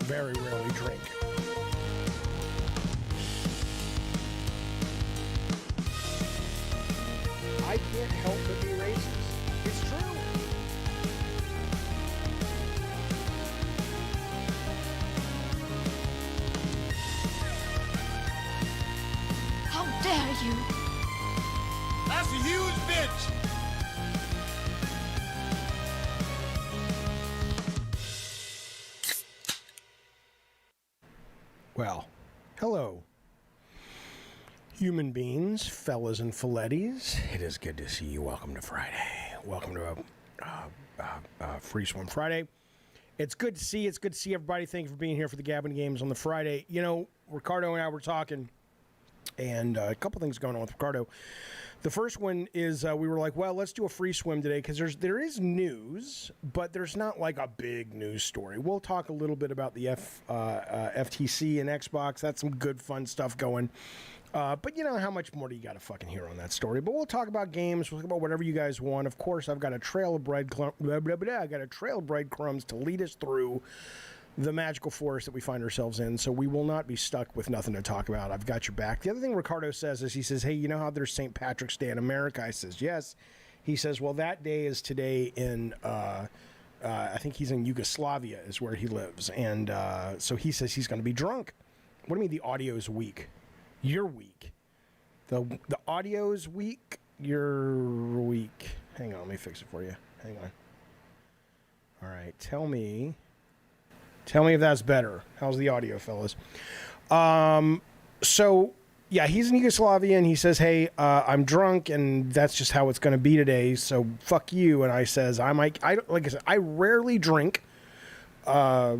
very rarely drink. I can't help but be racist. It's true. How dare you? That's a huge bitch. Well, hello, human beings, fellas and fillettes. It is good to see you. Welcome to Friday. Welcome to a Free Swim Friday. It's good to see. It's good to see everybody. Thank you for being here for the Gabbin&GAMES on the Friday. You know, Ricardo and I were talking, and a couple things going on with Ricardo. The first one is we were like, well, let's do a free swim today because there is news, but there's not like a big news story. We'll talk a little bit about the FTC and Xbox. That's some good, fun stuff going. But you know, how much more do you got to fucking hear on that story? But we'll talk about games. We'll talk about whatever you guys want. Of course, I've got a trail of breadcrumbs to lead us through the magical forest that we find ourselves in, so we will not be stuck with nothing to talk about. I've got your back. The other thing Ricardo says is, he says, hey, you know how there's St. Patrick's Day in America? I says, yes. He says, well, that day is today in, I think he's in Yugoslavia is where he lives, and so he says he's going to be drunk. What do you mean the audio's weak? You're weak. The audio's weak? You're weak. Hang on, let me fix it for you. Hang on. All right, tell me if that's better. How's the audio, fellas? So, yeah, he's in Yugoslavia, and he says, hey, I'm drunk, and that's just how it's going to be today, so fuck you. And I says, like I said, I rarely drink. I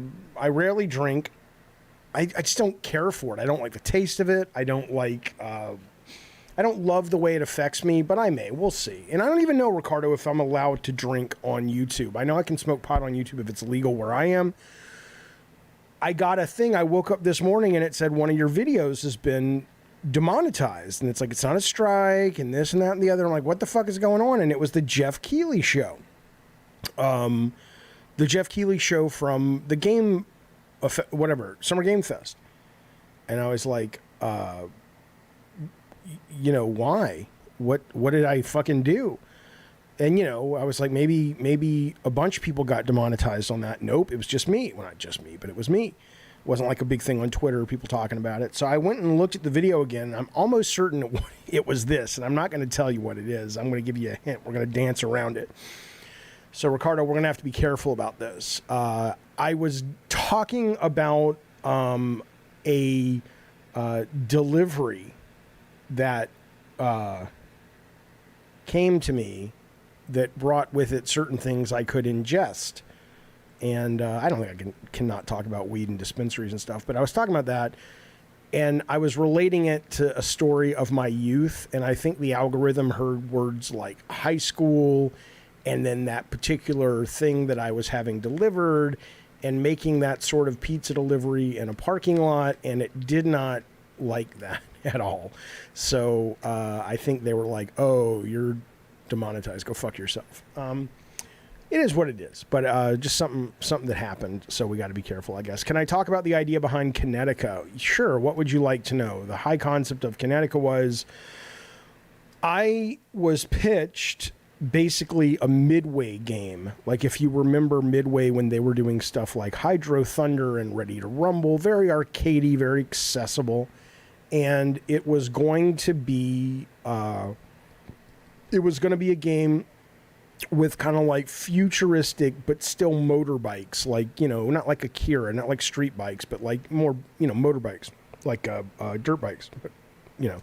just don't care for it. I don't like the taste of it. I don't love the way it affects me, but I may. We'll see. And I don't even know, Ricardo, if I'm allowed to drink on YouTube. I know I can smoke pot on YouTube if it's legal where I am. I got a thing. I woke up this morning and it said one of your videos has been demonetized. And it's like, it's not a strike and this and that and the other. I'm like, what the fuck is going on? And it was the Jeff Keighley show. The Jeff Keighley show from the game, Summer Game Fest. And I was like, you know, why? What did I fucking do? And, you know, I was like, maybe a bunch of people got demonetized on that. Nope, it was just me. Well, not just me, but it was me. It wasn't like a big thing on Twitter, people talking about it. So I went and looked at the video again. I'm almost certain it was this, and I'm not going to tell you what it is. I'm going to give you a hint. We're going to dance around it. So, Ricardo, we're going to have to be careful about this. I was talking about a delivery that came to me that brought with it certain things I could ingest. And I don't think I cannot talk about weed and dispensaries and stuff, but I was talking about that, and I was relating it to a story of my youth, and I think the algorithm heard words like high school and then that particular thing that I was having delivered and making that sort of pizza delivery in a parking lot, and it did not like that at all. So I think they were like, oh, you're demonetized, go fuck yourself. It is what it is, but just something that happened, so we got to be careful, I guess. Can I talk about the idea behind Kinetica? Sure. What would you like to know? The high concept of Kinetica was, I was pitched basically a Midway game. Like, if you remember Midway when they were doing stuff like Hydro Thunder and Ready to Rumble, very arcadey, very accessible, and it was going to be a game with kind of like futuristic but still motorbikes, like, you know, not like Akira, not like street bikes, but like more, you know, motorbikes, like dirt bikes, but, you know,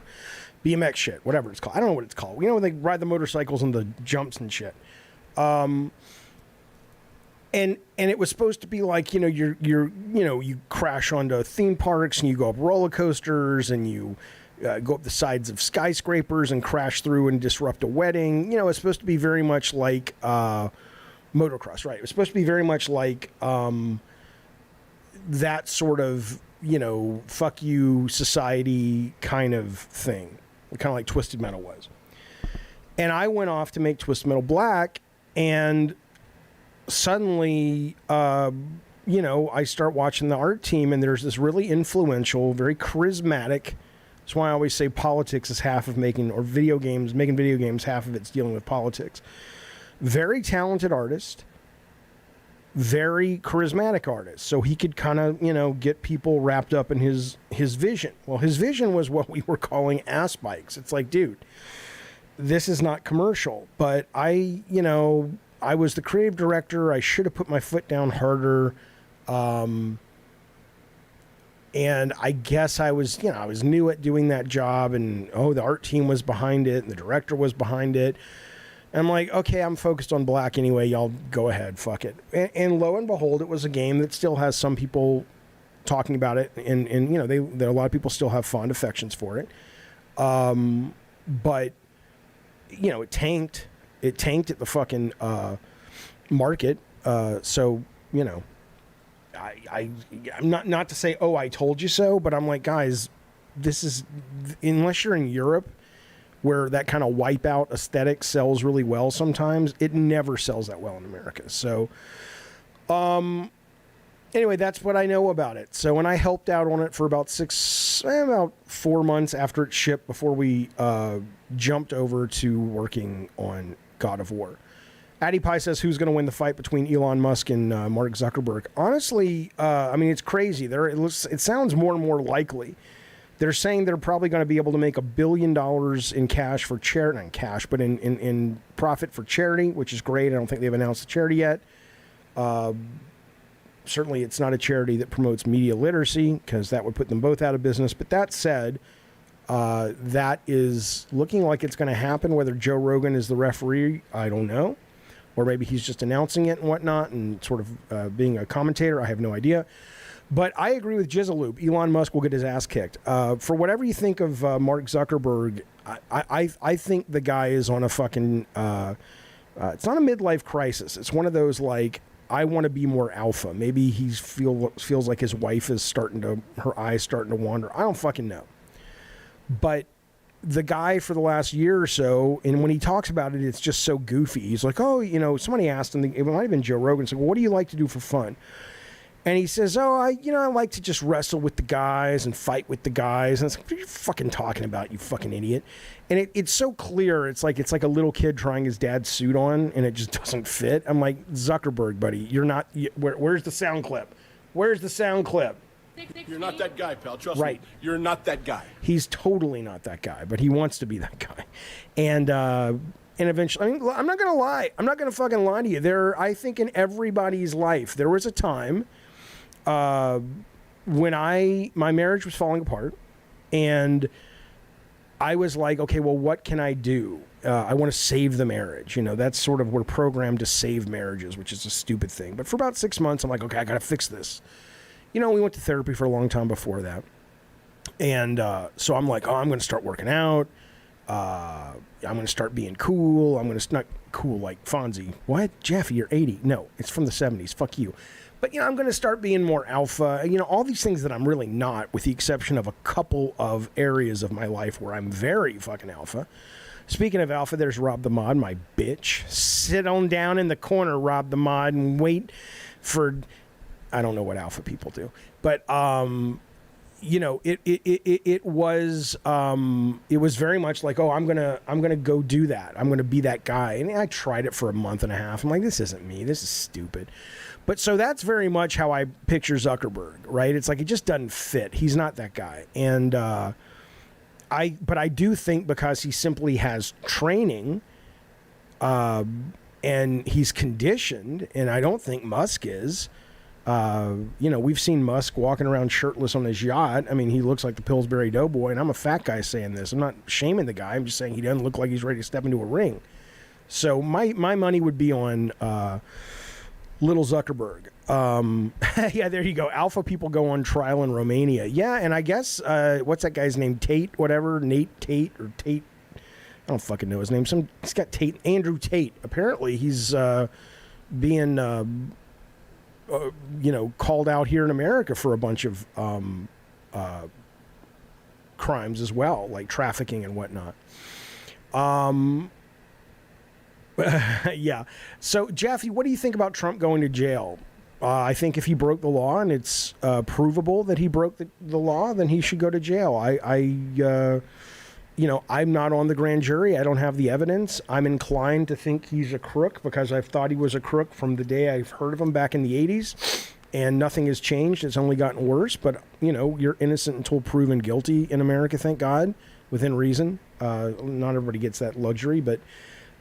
BMX shit, whatever it's called. I don't know what it's called. You know, when they ride the motorcycles and the jumps and shit. And it was supposed to be like, you know, you crash onto theme parks and you go up roller coasters and you go up the sides of skyscrapers and crash through and disrupt a wedding. You know, it's supposed to be very much like motocross, right? It was supposed to be very much like that sort of, you know, fuck you society kind of thing. Kind of like Twisted Metal was. And I went off to make Twisted Metal Black, and suddenly you know, I start watching the art team, and there's this really influential, very charismatic. That's why I always say politics is half of making, or making video games, half of it's dealing with politics. Very talented artist, very charismatic artist. So he could kind of, you know, get people wrapped up in his vision. Well, his vision was what we were calling ass bikes. It's like, dude, this is not commercial. But I was the creative director. I should have put my foot down harder. And I guess I was new at doing that job, and the art team was behind it, and the director was behind it. And I'm like, okay, I'm focused on black anyway. Y'all go ahead, fuck it. And lo and behold, it was a game that still has some people talking about it, and you know, there a lot of people still have fond affections for it. But you know, it tanked. It tanked at the fucking market. So you know. I'm not to say, I told you so, but I'm like, guys, this is, unless you're in Europe where that kind of wipeout aesthetic sells really well sometimes, it never sells that well in America. So, anyway, that's what I know about it. So when I helped out on it for about 4 months after it shipped, before we jumped over to working on God of War. Addy Pie says, who's going to win the fight between Elon Musk and Mark Zuckerberg? Honestly, I mean, it's crazy. It sounds more and more likely. They're saying they're probably going to be able to make $1 billion in cash for charity, not in cash, but in profit for charity, which is great. I don't think they've announced the charity yet. Certainly, it's not a charity that promotes media literacy, because that would put them both out of business. But that said, that is looking like it's going to happen. Whether Joe Rogan is the referee, I don't know. Or maybe he's just announcing it and whatnot and sort of being a commentator. I have no idea. But I agree with Jizzaloop. Elon Musk will get his ass kicked. For whatever you think of Mark Zuckerberg, I think the guy is on a fucking... it's not a midlife crisis. It's one of those, like, I want to be more alpha. Maybe he feels like his wife is her eyes starting to wander. I don't fucking know. But... the guy for the last year or so, and when he talks about it, it's just so goofy. He's like, somebody asked him, it might have been Joe Rogan, said, well, what do you like to do for fun? And he says, I like to just wrestle with the guys and fight with the guys. And it's like, what are you fucking talking about, you fucking idiot? And it's so clear. It's like a little kid trying his dad's suit on, and it just doesn't fit. I'm like, Zuckerberg, buddy, you're not, where's the sound clip? Where's the sound clip? You're not that guy, pal. Trust me. You're not that guy. He's totally not that guy, but he wants to be that guy. And eventually, I mean, I'm not going to lie. I'm not going to fucking lie to you. I think in everybody's life, there was a time when my marriage was falling apart, and I was like, okay, well, what can I do? I want to save the marriage. You know, that's sort of, we're programmed to save marriages, which is a stupid thing. But for about 6 months, I'm like, okay, I got to fix this. You know, we went to therapy for a long time before that. And so I'm like, I'm going to start working out. I'm going to start being cool. I'm going to, not cool like Fonzie. What? Jaffe, you're 80. No, it's from the 70s. Fuck you. But, I'm going to start being more alpha. All these things that I'm really not, with the exception of a couple of areas of my life where I'm very fucking alpha. Speaking of alpha, there's Rob the Mod, my bitch. Sit on down in the corner, Rob the Mod, and wait for... I don't know what alpha people do, but it was very much like, I'm gonna go do that. I'm gonna be that guy. And I tried it for a month and a half. I'm like, this isn't me. This is stupid. But so that's very much how I picture Zuckerberg, right? It's like, it just doesn't fit. He's not that guy. And but I do think, because he simply has training, and he's conditioned, and I don't think Musk is. We've seen Musk walking around shirtless on his yacht. I mean, he looks like the Pillsbury Doughboy, and I'm a fat guy saying this. I'm not shaming the guy. I'm just saying he doesn't look like he's ready to step into a ring. So my money would be on little Zuckerberg. Yeah, there you go. Alpha people go on trial in Romania. Yeah, and I guess, what's that guy's name? Tate, whatever? Nate Tate or Tate? I don't fucking know his name. He's got Tate. Andrew Tate. Apparently he's being... called out here in America for a bunch of crimes as well, like trafficking and whatnot. Yeah. So, Jaffe, what do you think about Trump going to jail? I think if he broke the law and it's provable that he broke the law, then he should go to jail. I'm not on the grand jury. I don't have the evidence. I'm inclined to think he's a crook because I've thought he was a crook from the day I've heard of him back in the 80s, and nothing has changed. It's only gotten worse. But, you're innocent until proven guilty in America, thank God, within reason. Not everybody gets that luxury, but,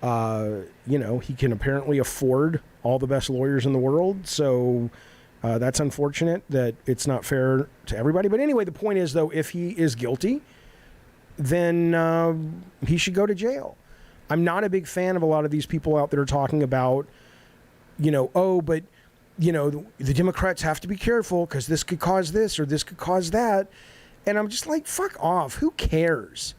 he can apparently afford all the best lawyers in the world. So that's unfortunate that it's not fair to everybody. But anyway, the point is, though, if he is guilty, then he should go to jail. I'm not a big fan of a lot of these people out there talking about, the Democrats have to be careful because this could cause this or this could cause that. And I'm just like, fuck off. Who cares?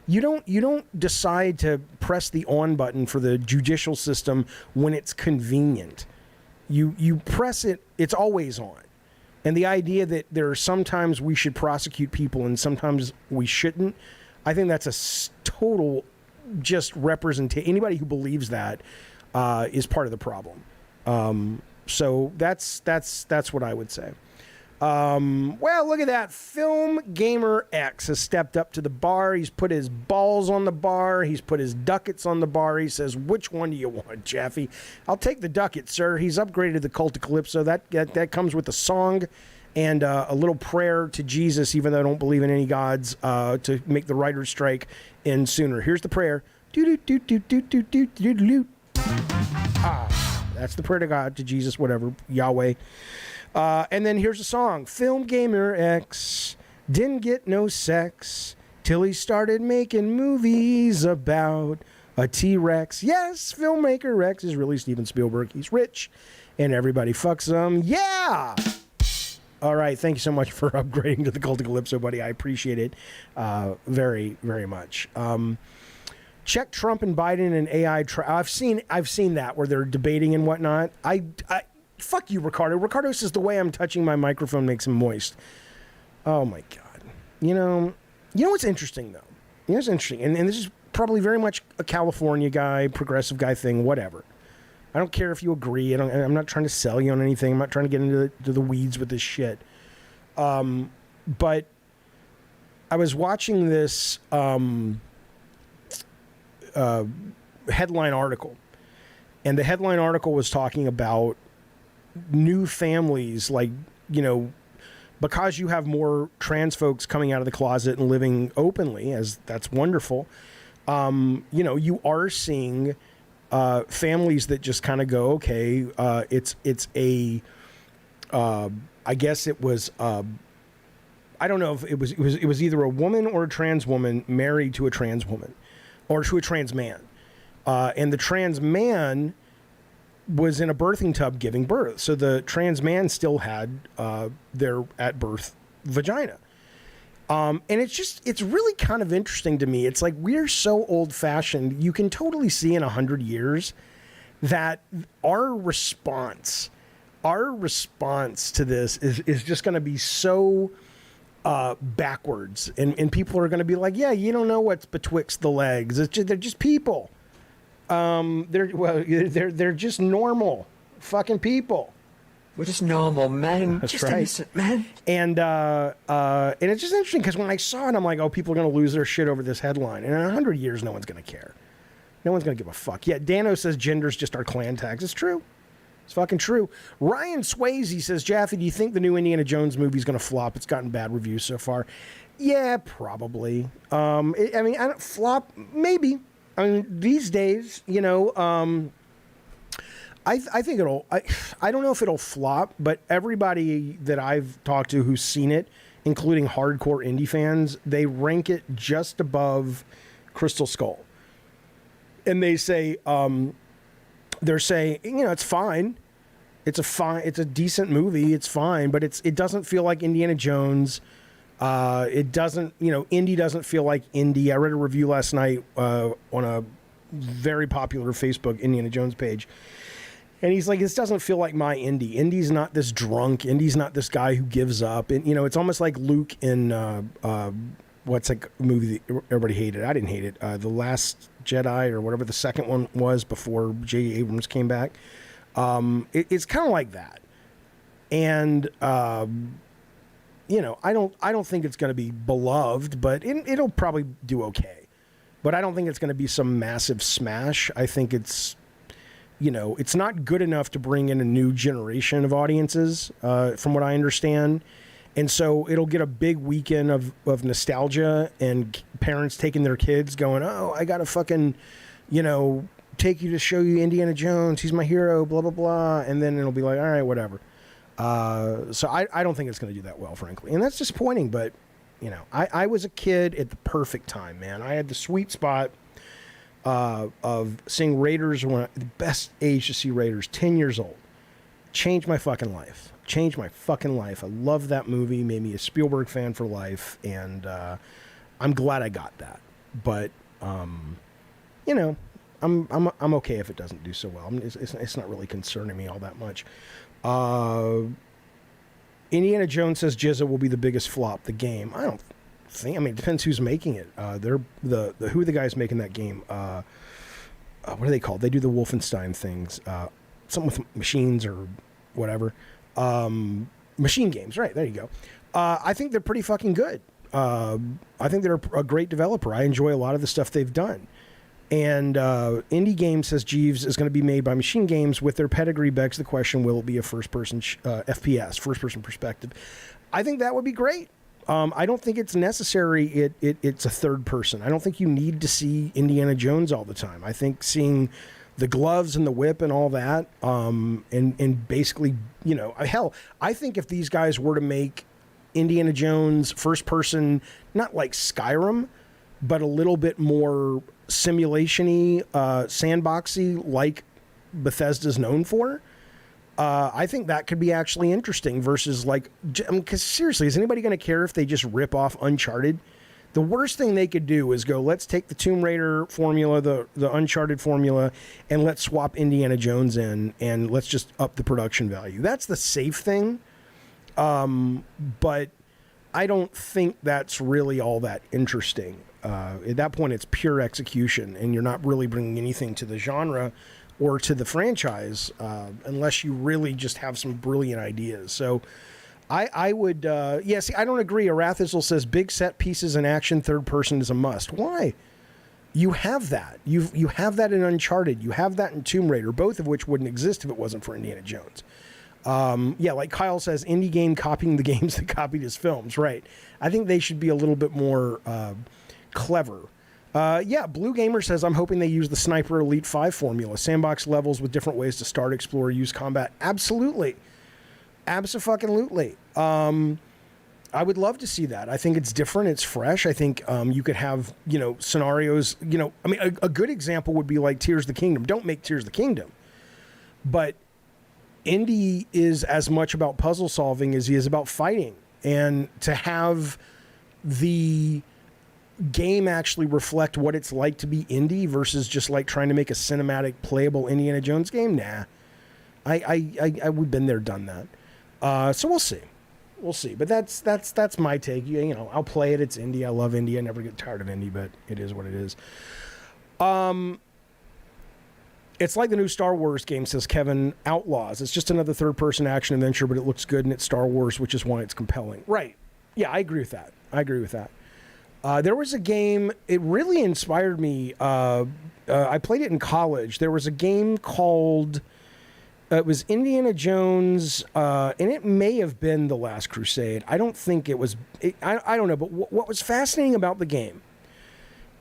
You don't decide to press the on button for the judicial system when it's convenient. You press it, it's always on. And the idea that there are sometimes we should prosecute people and sometimes we shouldn't, I think that's a total just representation. Anybody who believes that is part of the problem. So that's what I would say. Well, look at that. Film Gamer X has stepped up to the bar. He's put his balls on the bar. He's put his ducats on the bar. He says, which one do you want, Jaffe? I'll take the ducat, sir. He's upgraded the Cult of Calypso. That comes with a song and a little prayer to Jesus, even though I don't believe in any gods, to make the writer's strike end sooner. Here's the prayer. That's the prayer to God, to Jesus, whatever, Yahweh. And then here's a song. Film Gamer X didn't get no sex till he started making movies about a T-Rex. Yes, filmmaker Rex is really Steven Spielberg. He's rich and everybody fucks him. Yeah! All right, thank you so much for upgrading to the Cult of Calypso, buddy. I appreciate it very, very much. Check Trump and Biden and AI. I've seen that where they're debating and whatnot. Fuck you, Ricardo. Ricardo says the way I'm touching my microphone makes him moist. Oh, my God. You know what's interesting, though? It's interesting. And this is probably very much a California guy, progressive guy thing, whatever. I don't care if you agree. I'm not trying to sell you on anything. I'm not trying to get into the weeds with this shit. But I was watching this headline article. And the headline article was talking about new families, like, because you have more trans folks coming out of the closet and living openly, as that's wonderful, you are seeing families that just kind of go, okay, it's a, I guess it was, I don't know if it was either a woman or a trans woman married to a trans woman or to a trans man. And the trans man was in a birthing tub giving birth. So the trans man still had their at birth vagina. And it's really kind of interesting to me. It's like we're so old fashioned. You can totally see in 100 years that our response to this is just going to be so backwards. And people are going to be like, yeah, you don't know what's betwixt the legs. They're just people. They're just normal fucking people. We're just normal men. That's just right. innocent men. And it's just interesting because when I saw it, I'm like, oh, people are going to lose their shit over this headline. And in 100 years, no one's going to care. No one's going to give a fuck. Yeah, Dano says gender's just our clan tags. It's true. It's fucking true. Ryan Swayze says, Jaffe, do you think the new Indiana Jones movie is going to flop? It's gotten bad reviews so far. Yeah, probably. Flop, maybe. I mean, these days, I think it'll. I don't know if it'll flop, but everybody that I've talked to who's seen it, including hardcore indie fans, they rank it just above Crystal Skull, and they say, they're saying, it's fine. It's a decent movie. It's fine, but it doesn't feel like Indiana Jones. It doesn't, Indy doesn't feel like Indy. I read a review last night on a very popular Facebook Indiana Jones page. And he's like, this doesn't feel like my Indy. Indy's not this drunk. Indy's not this guy who gives up. And, it's almost like Luke in, what's that movie that everybody hated? I didn't hate it. The Last Jedi or whatever the second one was before J. Abrams came back. It's kind of like that. And you know, I don't think it's going to be beloved, but it'll probably do okay. But I don't think it's going to be some massive smash. I think it's, you know, it's not good enough to bring in a new generation of audiences, from what I understand. And so it'll get a big weekend of nostalgia and parents taking their kids going, oh, I got to fucking, you know, take you to show you Indiana Jones. He's my hero, blah, blah, blah. And then it'll be like, all right, whatever. So I don't think it's going to do that well, frankly. And that's disappointing, but, you know, I was a kid at the perfect time, man. I had the sweet spot of seeing Raiders, the best age to see Raiders, 10 years old. Changed my fucking life. I love that movie, made me a Spielberg fan for life, and I'm glad I got that. But, you know, I'm okay if it doesn't do so well. It's not really concerning me all that much. Indiana Jones says Jizza will be the biggest flop, the game. I don't think. I mean, it depends who's making it. They're who are the guys making that game? What are they called? They do the Wolfenstein things. Something with machines or whatever. Machine Games, right? There you go. I think they're pretty fucking good. I think they're a great developer. I enjoy a lot of the stuff they've done. And Indie Games says Jeeves is going to be made by Machine Games. With their pedigree begs the question, will it be a first-person FPS, first-person perspective? I think that would be great. I don't think it's necessary it's a third person. I don't think you need to see Indiana Jones all the time. I think seeing the gloves and the whip and all that, and basically, you know, hell, I think if these guys were to make Indiana Jones first-person, not like Skyrim, but a little bit more simulation-y, sandboxy, like Bethesda's known for, I think that could be actually interesting versus like, because seriously, is anybody going to care if they just rip off Uncharted? The worst thing they could do is go, let's take the Tomb Raider formula, the Uncharted formula, and let's swap Indiana Jones in, and let's just up the production value. That's the safe thing. But I don't think that's really all that interesting. At that point, it's pure execution, and you're not really bringing anything to the genre or to the franchise unless you really just have some brilliant ideas. So I would, see, I don't agree. Arathizel says big set pieces and action third person is a must. Why? You have that. You have that in Uncharted. You have that in Tomb Raider, both of which wouldn't exist if it wasn't for Indiana Jones. Like Kyle says, indie game copying the games that copied his films. Right. I think they should be a little bit more clever. Blue Gamer says, I'm hoping they use the Sniper Elite 5 formula. Sandbox levels with different ways to start, explore, use combat. Absolutely. Abso-fucking-lutely. I would love to see that. I think it's different. It's fresh. I think you could have, you know, scenarios, you know, I mean, a good example would be like Tears of the Kingdom. Don't make Tears of the Kingdom. But indie is as much about puzzle solving as he is about fighting. And to have the game actually reflect what it's like to be indie versus just like trying to make a cinematic playable Indiana Jones game, nah. We've been there, done that. So we'll see. But that's my take. You know, I'll play it. It's indie. I love indie. I never get tired of indie, but it is what it is. It's like the new Star Wars game, says Kevin. Outlaws. It's just another third-person action adventure, but it looks good and it's Star Wars, which is why it's compelling. Right. Yeah, I agree with that. There was a game, it really inspired me. I played it in college. There was a game called, it was Indiana Jones, and it may have been The Last Crusade. I don't think it was, I don't know, but what was fascinating about the game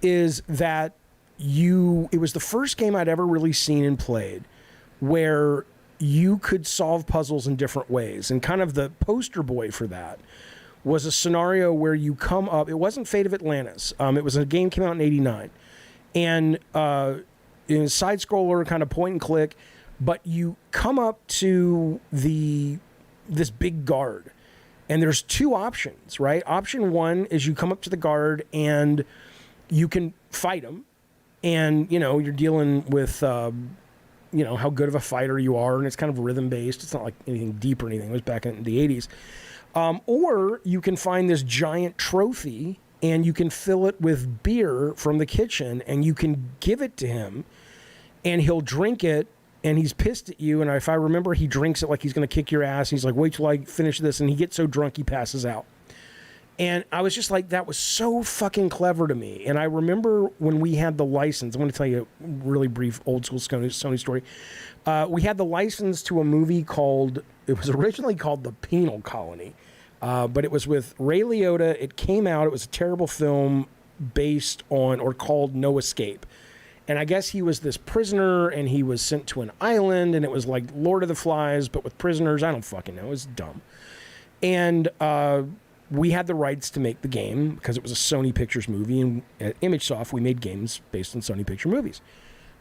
is that it was the first game I'd ever really seen and played where you could solve puzzles in different ways. And kind of the poster boy for that was a scenario where you come up, it wasn't Fate of Atlantis. It was a game came out in 89. And in a side-scroller, kind of point and click, but you come up to this big guard. And there's two options, right? Option one is you come up to the guard and you can fight him. And, you know, you're dealing with, you know, how good of a fighter you are. And it's kind of rhythm-based. It's not like anything deep or anything. It was back in the 80s. Or you can find this giant trophy and you can fill it with beer from the kitchen and you can give it to him and he'll drink it and he's pissed at you. And if I remember, he drinks it like he's going to kick your ass. He's like, wait till I finish this. And he gets so drunk, he passes out. And I was just like, that was so fucking clever to me. And I remember when we had the license, I'm going to tell you a really brief old school Sony story. We had the license to a movie it was originally called The Penal Colony, but it was with Ray Liotta. It came out, it was a terrible film based on, or called No Escape. And I guess he was this prisoner and he was sent to an island, and it was like Lord of the Flies, but with prisoners. I don't fucking know. It was dumb. And, we had the rights to make the game because it was a Sony Pictures movie, and at ImageSoft, we made games based on Sony Picture movies.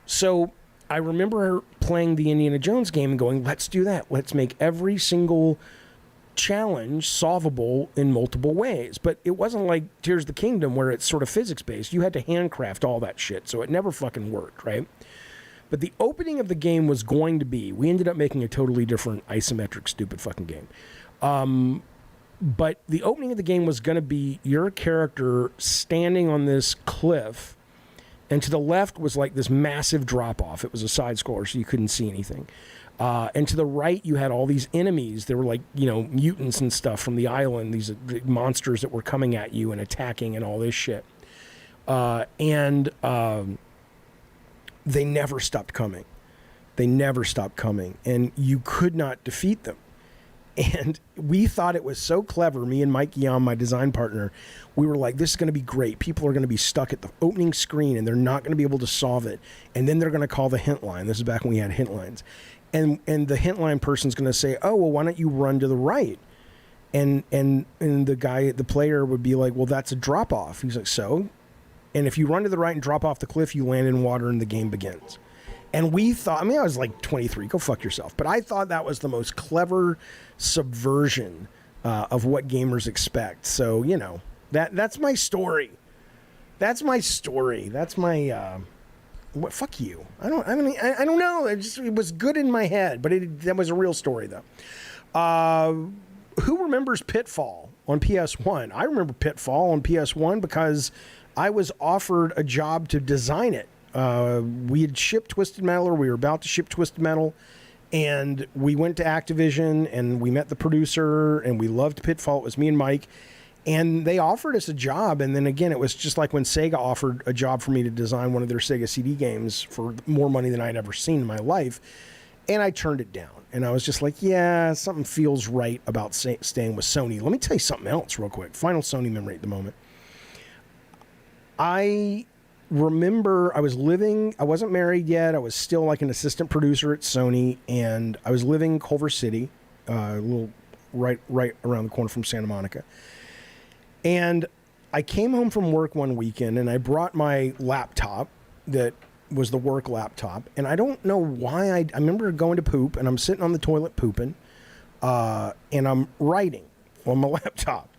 So I remember playing the Indiana Jones game and going, let's do that. Let's make every single challenge solvable in multiple ways. But it wasn't like Tears of the Kingdom where it's sort of physics-based. You had to handcraft all that shit, so it never fucking worked, right? But the opening of the game was going to be, we ended up making a totally different isometric, stupid fucking game. But the opening of the game was going to be your character standing on this cliff, and to the left was like this massive drop-off. It was a side-scroller, so you couldn't see anything. And to the right, you had all these enemies. They were like, mutants and stuff from the island, these monsters that were coming at you and attacking and all this shit. And they never stopped coming. They never stopped coming, and you could not defeat them. And we thought it was so clever, me and Mike Yam, my design partner, we were like, this is going to be great. People are going to be stuck at the opening screen, and they're not going to be able to solve it. And then they're going to call the hint line. This is back when we had hint lines. And the hint line person's going to say, oh, well, why don't you run to the right? And the player would be like, well, that's a drop-off. He's like, so? And if you run to the right and drop off the cliff, you land in water and the game begins. And we thought, I was like 23, go fuck yourself. But I thought that was the most clever subversion of what gamers expect. So, that's my story. That's my story. That's my, fuck you. I don't know. It was good in my head, but that was a real story though. Who remembers Pitfall on PS1? I remember Pitfall on PS1 because I was offered a job to design it. We had shipped Twisted Metal, or we were about to ship Twisted Metal, and we went to Activision and we met the producer and we loved Pitfall. It was me and Mike, and they offered us a job. And then again, it was just like when Sega offered a job for me to design one of their Sega CD games for more money than I'd ever seen in my life. And I turned it down. And I was just like, yeah, something feels right about staying with Sony. Let me tell you something else real quick. Final Sony memory at the moment. I remember I wasn't married yet. I was still like an assistant producer at Sony, and I was living in Culver City, a little right around the corner from Santa Monica. And I came home from work one weekend, and I brought my laptop that was the work laptop. And I don't know why I remember going to poop, and I'm sitting on the toilet pooping, and I'm writing on my laptop.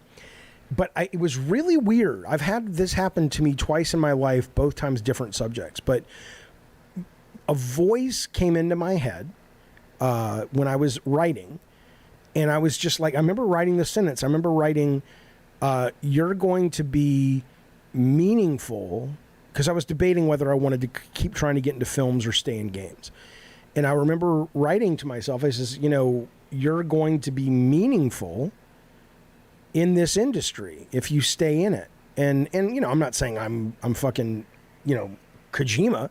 But it was really weird. I've had this happen to me twice in my life, both times different subjects. But a voice came into my head when I was writing, and I was just like, I remember writing the sentence. I remember writing, you're going to be meaningful, because I was debating whether I wanted to keep trying to get into films or stay in games. And I remember writing to myself, I says, you're going to be meaningful in this industry if you stay in it. And I'm not saying I'm fucking, Kojima,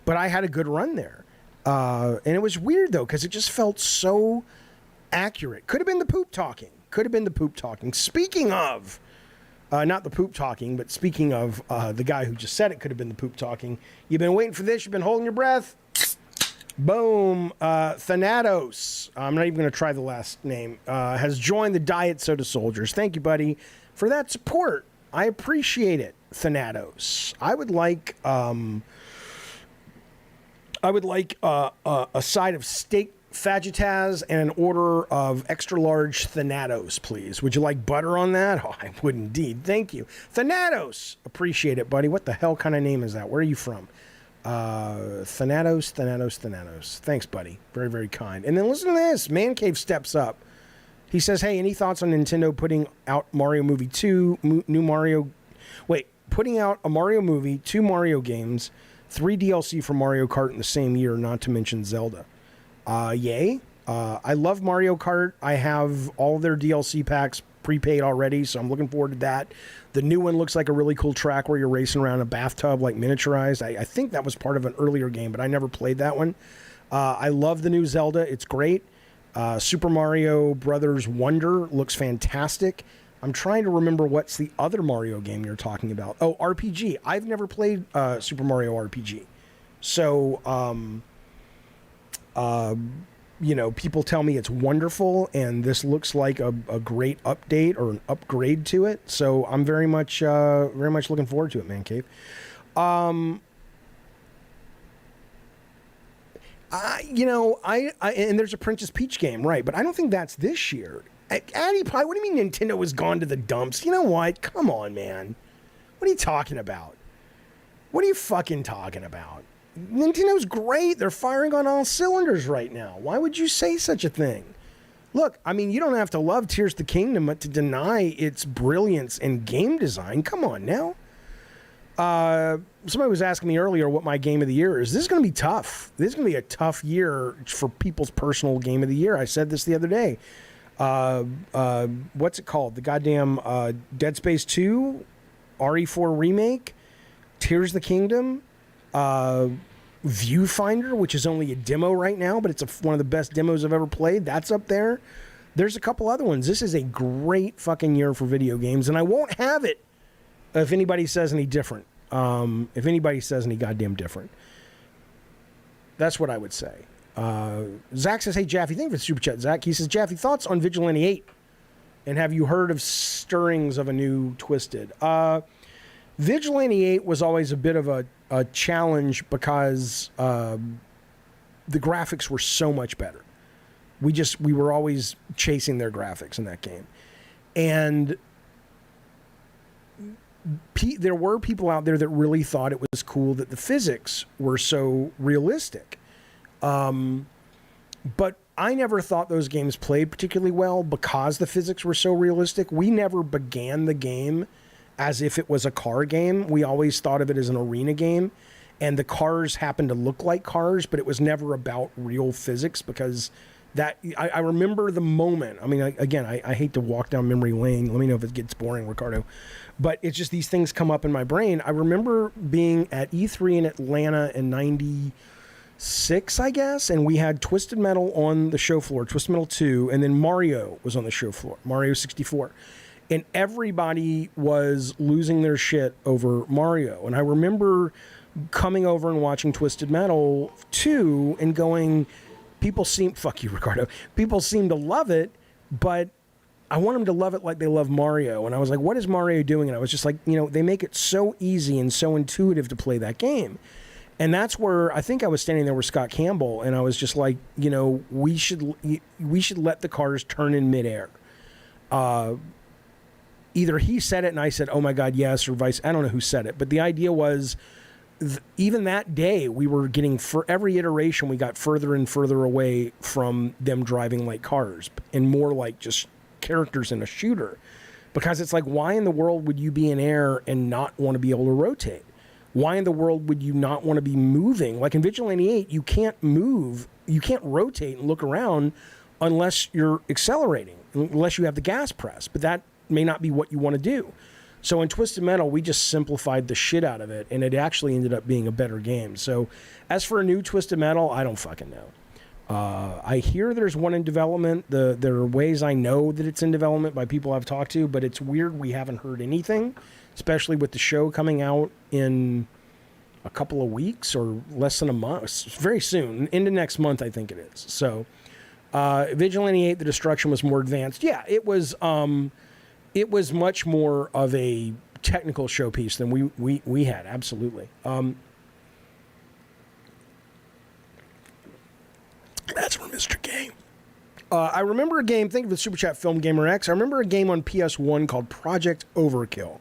but I had a good run there. And it was weird though, because it just felt so accurate. Could have been the poop talking. Speaking of, not the poop talking, but speaking of the guy who just said it could have been the poop talking. You've been waiting for this. You've been holding your breath. Boom. Thanatos, I'm not even going to try the last name, has joined the Diet Soda Soldiers. Thank you, buddy, for that support. I appreciate it, Thanatos. I would like a side of steak fajitas and an order of extra large Thanatos, please. Would you like butter on that? Oh, I would indeed. Thank you. Thanatos. Appreciate it, buddy. What the hell kind of name is that? Where are you from? Thanatos. Thanks, buddy. Very, very kind. And then listen to this. Man Cave steps up. He says, hey, any thoughts on Nintendo putting out Mario Movie 2, putting out a Mario movie, 2 Mario games, 3 DLC for Mario Kart in the same year, not to mention Zelda. Yay. I love Mario Kart. I have all their DLC packs prepaid already, so I'm looking forward to that. The new one looks like a really cool track where you're racing around a bathtub, like miniaturized. I think that was part of an earlier game, but I never played that one. I love the new Zelda. It's great. Super Mario Brothers Wonder looks fantastic. I'm trying to remember what's the other Mario game you're talking about. Oh, RPG. I've never played Super Mario RPG. So, you know, people tell me it's wonderful, and this looks like a great update or an upgrade to it. So I'm very much looking forward to it, Man Cave. And there's a Princess Peach game, right? But I don't think that's this year. Addy Pie, what do you mean Nintendo has gone to the dumps? You know what? Come on, man. What are you talking about? What are you fucking talking about? Nintendo's great. They're firing on all cylinders right now. Why would you say such a thing? Look, I mean, you don't have to love Tears of the Kingdom to deny its brilliance in game design. Come on now. Somebody was asking me earlier what my game of the year is. This is going to be tough. This is going to be a tough year for people's personal game of the year. I said this the other day. What's it called? The goddamn Dead Space 2, RE4 Remake, Tears of the Kingdom, Viewfinder, which is only a demo right now, but it's one of the best demos I've ever played. That's up there. There's a couple other ones. This is a great fucking year for video games, and I won't have it if anybody says any different. If anybody says any goddamn different. That's what I would say. Zach says, hey, Jaffe, thank you for the super chat, Zach. He says, Jaffe, thoughts on Vigilante 8? And have you heard of stirrings of a new Twisted? Vigilante 8 was always a bit of a challenge because the graphics were so much better. We were always chasing their graphics in that game. And there were people out there that really thought it was cool that the physics were so realistic. But I never thought those games played particularly well because the physics were so realistic. We never began the game as if it was a car game. We always thought of it as an arena game, and the cars happened to look like cars, but it was never about real physics because I remember the moment. I mean, I hate to walk down memory lane. Let me know if it gets boring, Ricardo. But it's just these things come up in my brain. I remember being at E3 in Atlanta in 96, I guess, and we had Twisted Metal on the show floor, Twisted Metal 2, and then Mario was on the show floor, Mario 64. And everybody was losing their shit over Mario. And I remember coming over and watching Twisted Metal 2 and going, fuck you, Ricardo. People seem to love it, but I want them to love it like they love Mario. And I was like, what is Mario doing? And I was just like, they make it so easy and so intuitive to play that game. And that's where I think I was standing there with Scott Campbell, and I was just like, we should let the cars turn in midair. Either he said it and I said, oh my God, yes, or vice. I don't know who said it, but the idea was even that day we were getting, for every iteration, we got further and further away from them driving like cars and more like just characters in a shooter. Because it's like, why in the world would you be in air and not want to be able to rotate? Why in the world would you not want to be moving? Like in Vigilante 8, you can't move, you can't rotate and look around unless you're accelerating, unless you have the gas press. But that may not be what you want to do. So in Twisted Metal, we just simplified the shit out of it, and it actually ended up being a better game. So as for a new Twisted Metal, I don't fucking know. I hear there's one in development. There are ways I know that it's in development by people I've talked to, but it's weird we haven't heard anything, especially with the show coming out in a couple of weeks or less than a month. Very soon, into next month, I think it is. So Vigilante 8, The Destruction was more advanced. Yeah, it was much more of a technical showpiece than we had, absolutely. That's from Mr. Game. I remember a game, think of the Super Chat Film Gamer X. I remember a game on PS1 called Project Overkill.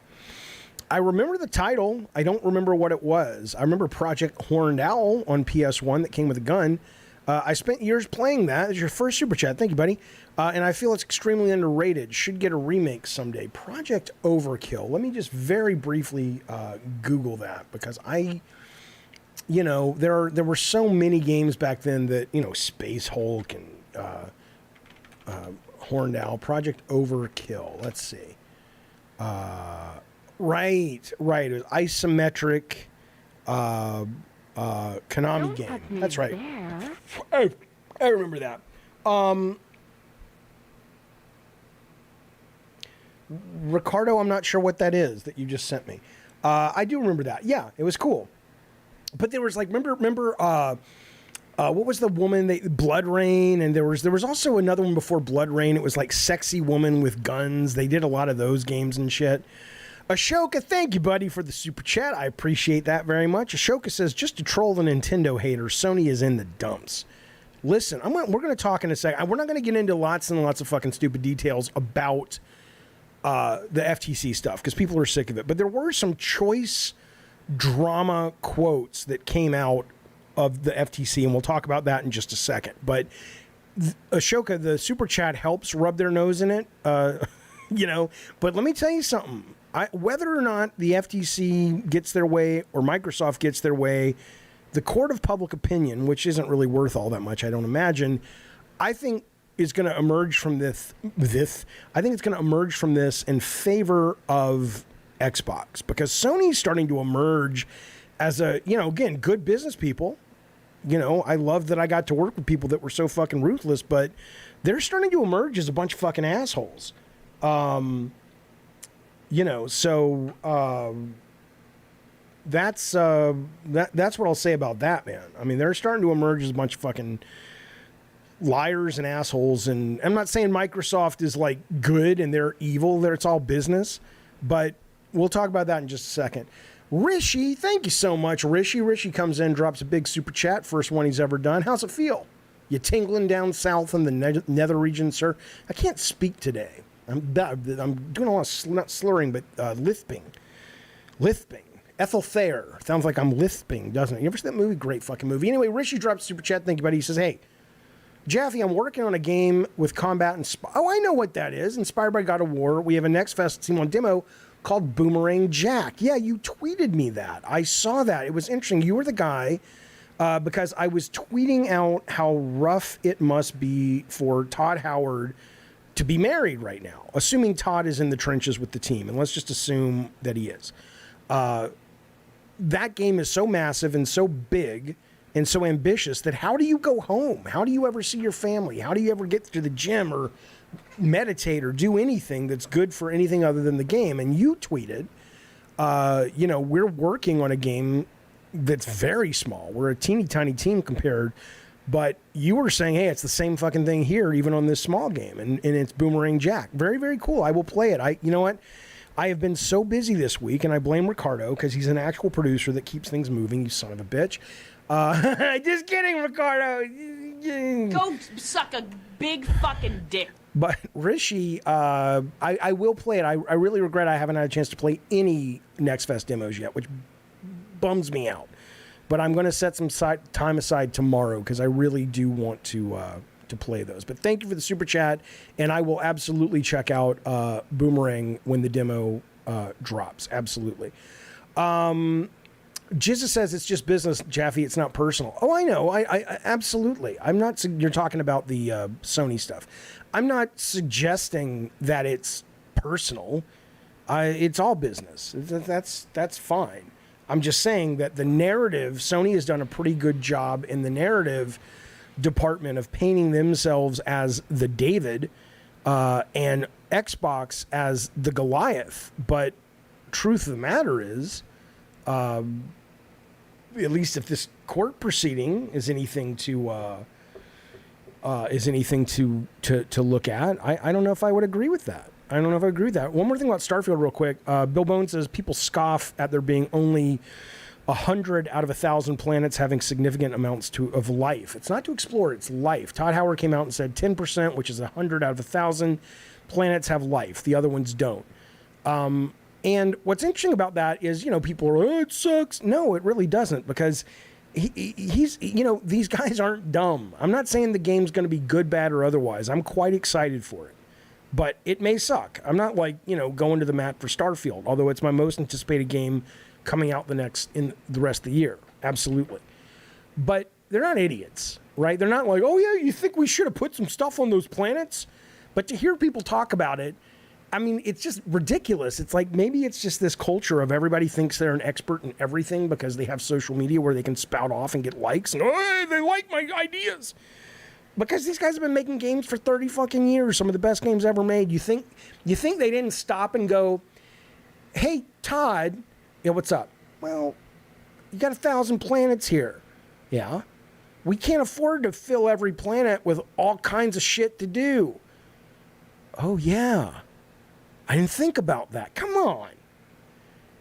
I remember the title. I don't remember what it was. I remember Project Horned Owl on PS1 that came with a gun. I spent years playing that. It's your first Super Chat. Thank you, buddy. And I feel it's extremely underrated. Should get a remake someday. Project Overkill. Let me just very briefly Google that because you know, there were so many games back then that, you know, Space Hulk and Horned Owl, Project Overkill. Let's see. Right. It was isometric Konami game. That's right. I remember that. Ricardo, I'm not sure what that is that you just sent me. I do remember that. Yeah, it was cool. But there was like, remember what was the woman, Blood Rain, and there was also another one before Blood Rain. It was like Sexy Woman with Guns. They did a lot of those games and shit. Ashoka, thank you, buddy, for the super chat. I appreciate that very much. Ashoka says, just to troll the Nintendo haters, Sony is in the dumps. Listen, we're going to talk in a second. We're not going to get into lots and lots of fucking stupid details about the FTC stuff because people are sick of it. But there were some choice drama quotes that came out of the FTC, and we'll talk about that in just a second. But Ashoka, the super chat helps rub their nose in it, you know. But let me tell you something. Whether or not the FTC gets their way or Microsoft gets their way, the court of public opinion, which isn't really worth all that much, I don't imagine, I think is going to emerge from this. I think it's going to emerge from this in favor of Xbox because Sony's starting to emerge as a, you know, again, good business people. You know, I love that I got to work with people that were so fucking ruthless, but they're starting to emerge as a bunch of fucking assholes. You know, so that's what I'll say about that, man. I mean, they're starting to emerge as a bunch of fucking liars and assholes. And I'm not saying Microsoft is like good and they're evil. It's all business. But we'll talk about that in just a second. Rishi, thank you so much, Rishi. Rishi comes in, drops a big super chat. First one he's ever done. How's it feel? You tingling down south in the nether region, sir? I can't speak today. I'm doing a lot of not slurring, but lisping. Ethel Thayer. Sounds like I'm lisping, doesn't it? You ever see that movie? Great fucking movie. Anyway, Rishi drops super chat. Thank you, buddy. He says, hey, Jaffe, I'm working on a game with combat and... Oh, I know what that is. Inspired by God of War. We have a Next Fest team on demo called Boomerang Jack. Yeah, you tweeted me that. I saw that. It was interesting. You were the guy because I was tweeting out how rough it must be for Todd Howard to be married right now, assuming Todd is in the trenches with the team. And let's just assume that he is. That game is so massive and so big and so ambitious that how do you go home? How do you ever see your family? How do you ever get to the gym or meditate or do anything that's good for anything other than the game? And you tweeted, you know, we're working on a game that's very small. We're a teeny tiny team compared, but you were saying, hey, it's the same fucking thing here, even on this small game. And it's Boomerang Jack. Very, very cool. I will play it. You know what? I have been so busy this week, and I blame Ricardo because he's an actual producer that keeps things moving, you son of a bitch. Just kidding, Ricardo. Go suck a big fucking dick. But Rishi, I will play it. I really regret I haven't had a chance to play any Next Fest demos yet, which bums me out. But I'm going to set some time aside tomorrow because I really do want to play those. But thank you for the super chat, and I will absolutely check out Boomerang when the demo drops. Absolutely. Jizza says it's just business, Jaffe. It's not personal. Oh, I know. I absolutely. I'm not. You're talking about the Sony stuff. I'm not suggesting that it's personal. It's all business. That's fine. I'm just saying that the narrative, Sony has done a pretty good job in the narrative department of painting themselves as the David and Xbox as the Goliath. But truth of the matter is, at least if this court proceeding is anything to look at, I don't know if I would agree with that. I don't know if I agree with that. One more thing about Starfield real quick. Bill Bone says people scoff at there being only 100 out of 1,000 planets having significant amounts of life. It's not to explore, it's life. Todd Howard came out and said 10%, which is 100 out of 1,000 planets have life. The other ones don't. And what's interesting about that is, you know, people are, oh, it sucks. No, it really doesn't, because he's, you know, these guys aren't dumb. I'm not saying the game's going to be good, bad, or otherwise. I'm quite excited for it. But it may suck. I'm not like, you know, going to the mat for Starfield, although it's my most anticipated game coming out in the rest of the year. Absolutely. But they're not idiots, right? They're not like, oh, yeah, you think we should have put some stuff on those planets? But to hear people talk about it, I mean, it's just ridiculous. It's like maybe it's just this culture of everybody thinks they're an expert in everything because they have social media where they can spout off and get likes. And, oh, they like my ideas. Because these guys have been making games for 30 fucking years, some of the best games ever made. You think they didn't stop and go, hey, Todd, yeah, what's up? Well, you got 1,000 planets here. Yeah. We can't afford to fill every planet with all kinds of shit to do. Oh, yeah. I didn't think about that. Come on.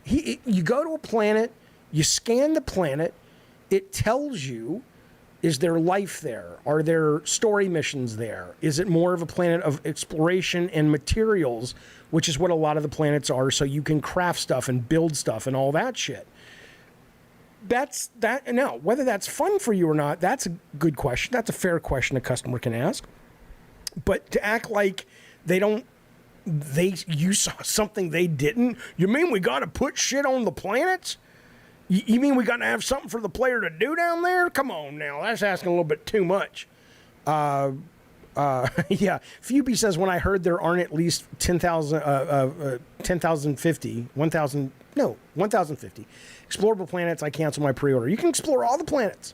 You go to a planet, you scan the planet, it tells you, is there life there? Are there story missions there? Is it more of a planet of exploration and materials, which is what a lot of the planets are, so you can craft stuff and build stuff and all that shit? That's that. Now, whether that's fun for you or not, that's a good question. That's a fair question a customer can ask. But to act like you saw something they didn't, you mean we got to put shit on the planets? You mean we got to have something for the player to do down there? Come on now, that's asking a little bit too much. Yeah, Fuby says, when I heard there aren't at least 10,050 explorable planets, I cancel my pre-order. You can explore all the planets.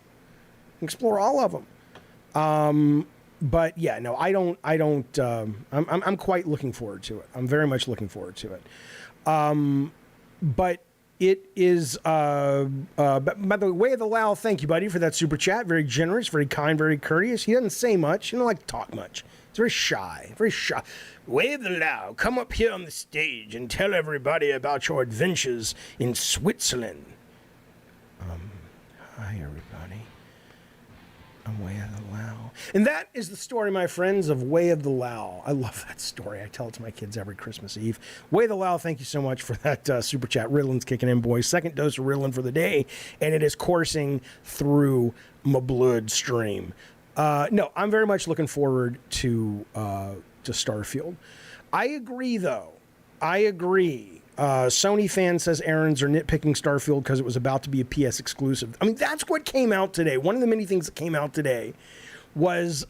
You can explore all of them. But yeah, no, I'm quite looking forward to it. I'm very much looking forward to it. But it is, by the way of the Lao, thank you, buddy, for that super chat. Very generous, very kind, very courteous. He doesn't say much. He don't like to talk much. He's very shy, very shy. Way of the Lao, come up here on the stage and tell everybody about your adventures in Switzerland. Hi, everybody. I'm Way of the Lao. And that is the story, my friends, of Way of the Lao. I love that story. I tell it to my kids every Christmas Eve. Way of the Lao, thank you so much for that super chat. Riddlin's kicking in, boys. Second dose of Riddlin for the day, and it is coursing through my blood stream. No, I'm very much looking forward to Starfield. I agree, though. I agree. Sony fan says Aaron's are nitpicking Starfield because it was about to be a PS exclusive. I mean, that's what came out today. One of the many things that came out today was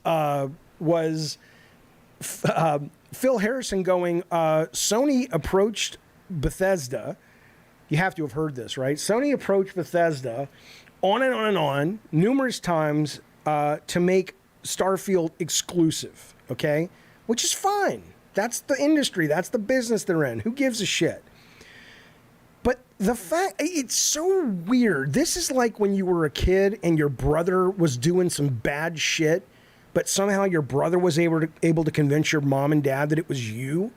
Phil Harrison going, Sony approached Bethesda. You have to have heard this, right? Sony approached Bethesda on and on and on numerous times to make Starfield exclusive, okay? Which is fine. That's the industry. That's the business they're in. Who gives a shit? But the fact, it's so weird. This is like when you were a kid and your brother was doing some bad shit, but somehow your brother was able to convince your mom and dad that it was you.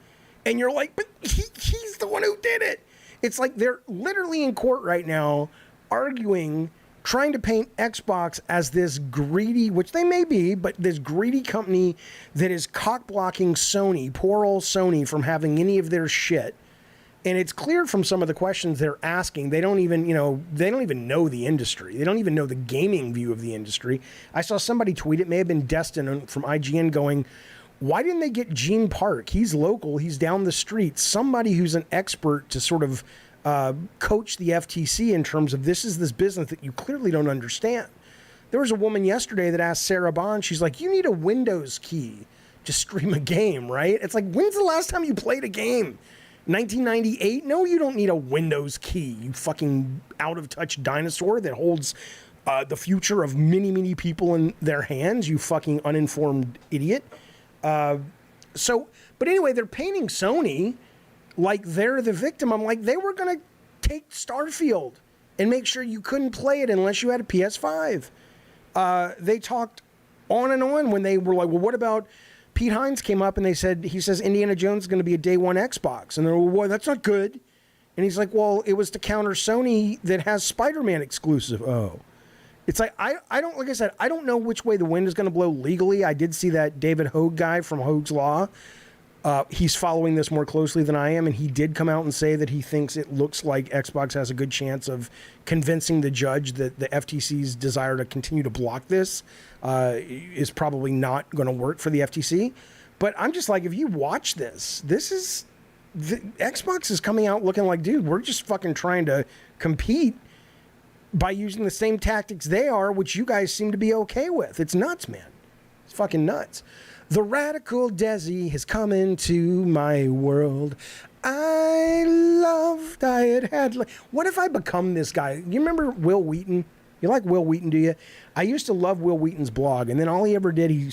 And you're like, but he's the one who did it. It's like they're literally in court right now arguing, trying to paint Xbox as this greedy, which they may be, but this greedy company that is cock-blocking Sony, poor old Sony, from having any of their shit. And it's clear from some of the questions they're asking, they don't even know the industry. They don't even know the gaming view of the industry. I saw somebody tweet, it may have been Destin from IGN, going, why didn't they get Gene Park? He's local, he's down the street. Somebody who's an expert to sort of coach the FTC in terms of this business that you clearly don't understand. There was a woman yesterday that asked Sarah Bond, she's like, you need a Windows key to stream a game, right? It's like, when's the last time you played a game? 1998? No, you don't need a Windows key, you fucking out-of-touch dinosaur that holds the future of many, many people in their hands, you fucking uninformed idiot. But anyway, they're painting Sony like they're the victim. I'm like, they were going to take Starfield and make sure you couldn't play it unless you had a PS5. They talked on and on when they were like, well, what about... Pete Hines came up and he says Indiana Jones is going to be a day one Xbox. And they're like, well, that's not good. And he's like, well, it was to counter Sony that has Spider-Man exclusive. Oh. It's like, like I said, I don't know which way the wind is going to blow legally. I did see that David Hogue guy from Hogue's Law. He's following this more closely than I am, and he did come out and say that he thinks it looks like Xbox has a good chance of convincing the judge that the FTC's desire to continue to block this is probably not going to work for the FTC. But I'm just like, if you watch this, Xbox is coming out looking like, dude, we're just fucking trying to compete by using the same tactics they are, which you guys seem to be okay with. It's nuts, man. It's fucking nuts. The radical Desi has come into my world. I had. What if I become this guy? You remember Will Wheaton? You like Will Wheaton, do you? I used to love Will Wheaton's blog, and then all he ever did, you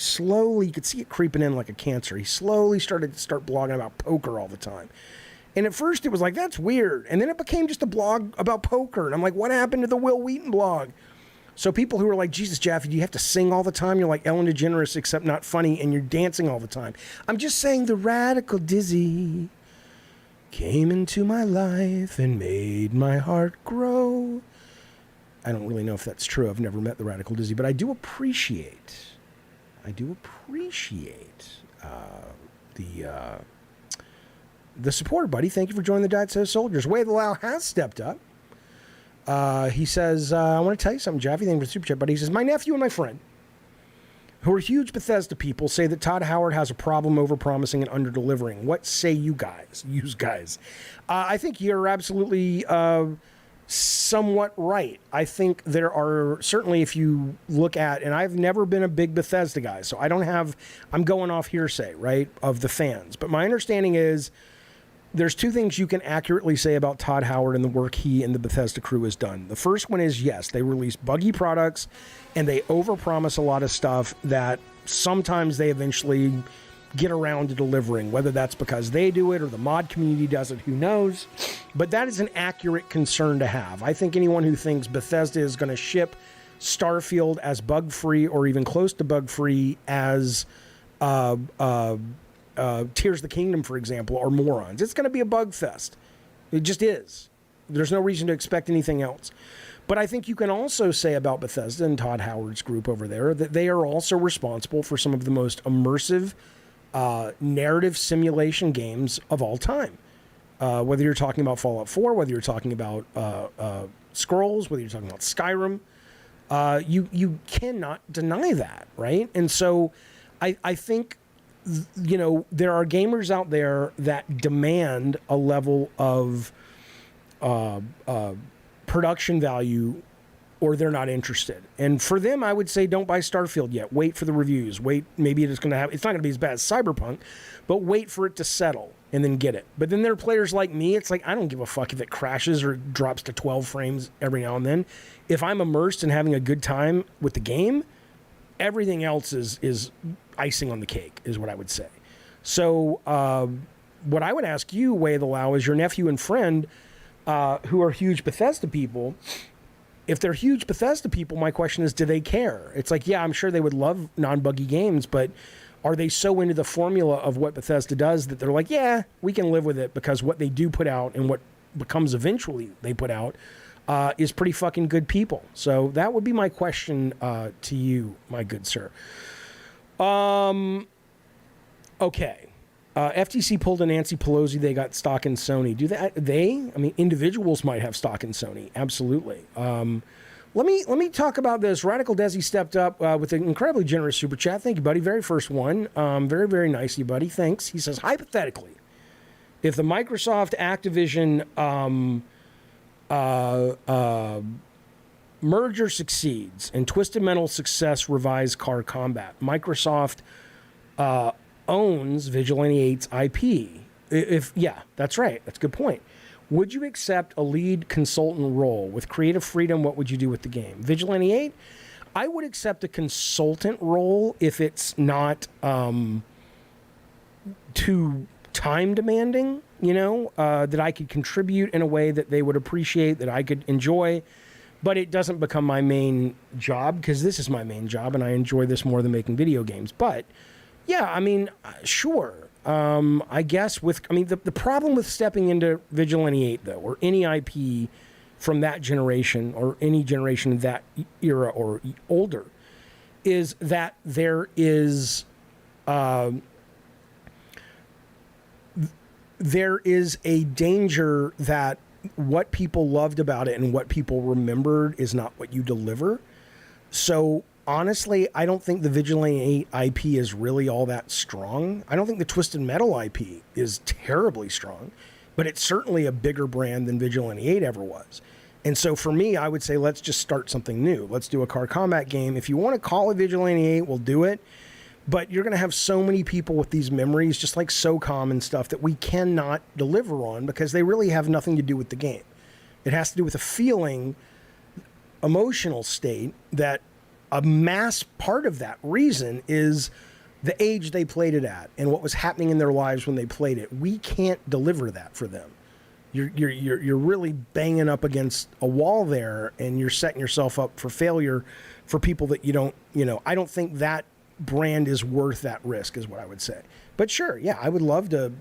could see it creeping in like a cancer. He slowly started to start blogging about poker all the time. And at first it was like, that's weird. And then it became just a blog about poker. And I'm like, what happened to the Will Wheaton blog? So people who are like, Jesus, Jaffe, do you have to sing all the time? You're like Ellen DeGeneres, except not funny, and you're dancing all the time. I'm just saying the radical Dizzy came into my life and made my heart grow. I don't really know if that's true. I've never met the radical Dizzy, but I do appreciate the support, buddy. Thank you for joining the Diet Says Soldiers. Way the Lao has stepped up. He says, I want to tell you something, Jaffe. Thank you for the super chat, buddy. He says, my nephew and my friend, who are huge Bethesda people, say that Todd Howard has a problem over-promising and under-delivering. What say you guys? I think you're absolutely somewhat right. I think there are, certainly if you look at, and I've never been a big Bethesda guy, so I'm going off hearsay, right, of the fans. But my understanding is there's two things you can accurately say about Todd Howard and the work he and the Bethesda crew has done. The first one is, yes, they release buggy products and they overpromise a lot of stuff that sometimes they eventually get around to delivering, whether that's because they do it or the mod community does it, who knows? But that is an accurate concern to have. I think anyone who thinks Bethesda is going to ship Starfield as bug-free or even close to bug-free as Tears of the Kingdom, for example, are morons. It's going to be a bug fest. It just is. There's no reason to expect anything else. But I think you can also say about Bethesda and Todd Howard's group over there that they are also responsible for some of the most immersive narrative simulation games of all time. Whether you're talking about Fallout 4, whether you're talking about Scrolls, whether you're talking about Skyrim, you cannot deny that, right? And so I think, you know, there are gamers out there that demand a level of production value or they're not interested. And for them, I would say don't buy Starfield yet. Wait for the reviews. Wait, maybe it's not going to be as bad as Cyberpunk, but wait for it to settle and then get it. But then there are players like me, it's like, I don't give a fuck if it crashes or drops to 12 frames every now and then. If I'm immersed and having a good time with the game, everything else is icing on the cake, is what I would say. So what I would ask you, Way of the Lao, is your nephew and friend who are huge Bethesda people. If they're huge Bethesda people, my question is, do they care? It's like, yeah, I'm sure they would love non-buggy games, but are they so into the formula of what Bethesda does that they're like, yeah, we can live with it because what they do put out and what becomes eventually they put out is pretty fucking good people. So that would be my question to you, my good sir. Okay. FTC pulled a Nancy Pelosi. They got stock in Sony. Do they? I mean, individuals might have stock in Sony. Absolutely. Let me talk about this. Radical Desi stepped up with an incredibly generous super chat. Thank you, buddy. Very first one. Very, very nice of you, buddy. Thanks. He says, hypothetically, if the Microsoft Activision merger succeeds and Twisted Metal success revives car combat, Microsoft owns Vigilante 8's IP. Yeah, that's right. That's a good point. Would you accept a lead consultant role with creative freedom? What would you do with the game? Vigilante 8? I would accept a consultant role if it's not too time demanding, you know, that I could contribute in a way that they would appreciate, that I could enjoy, but it doesn't become my main job, because this is my main job and I enjoy this more than making video games. But yeah, I mean, sure. I guess the problem with stepping into Vigilante 8, though, or any IP from that generation or any generation of that era or older, is that there is a danger that what people loved about it and what people remembered is not what you deliver. So honestly, I don't think the Vigilante 8 IP is really all that strong. I don't think the Twisted Metal IP is terribly strong, but it's certainly a bigger brand than Vigilante 8 ever was. And so for me, I would say let's just start something new. Let's do a car combat game. If you want to call it Vigilante 8, we'll do it. But you're going to have so many people with these memories, just like SOCOM and stuff, that we cannot deliver on because they really have nothing to do with the game. It has to do with a feeling, emotional state that a mass part of that reason is the age they played it at and what was happening in their lives when they played it. We can't deliver that for them. You're really banging up against a wall there, and you're setting yourself up for failure for people that you don't, I don't think that brand is worth that risk is what I would say. But sure, yeah, I would love to,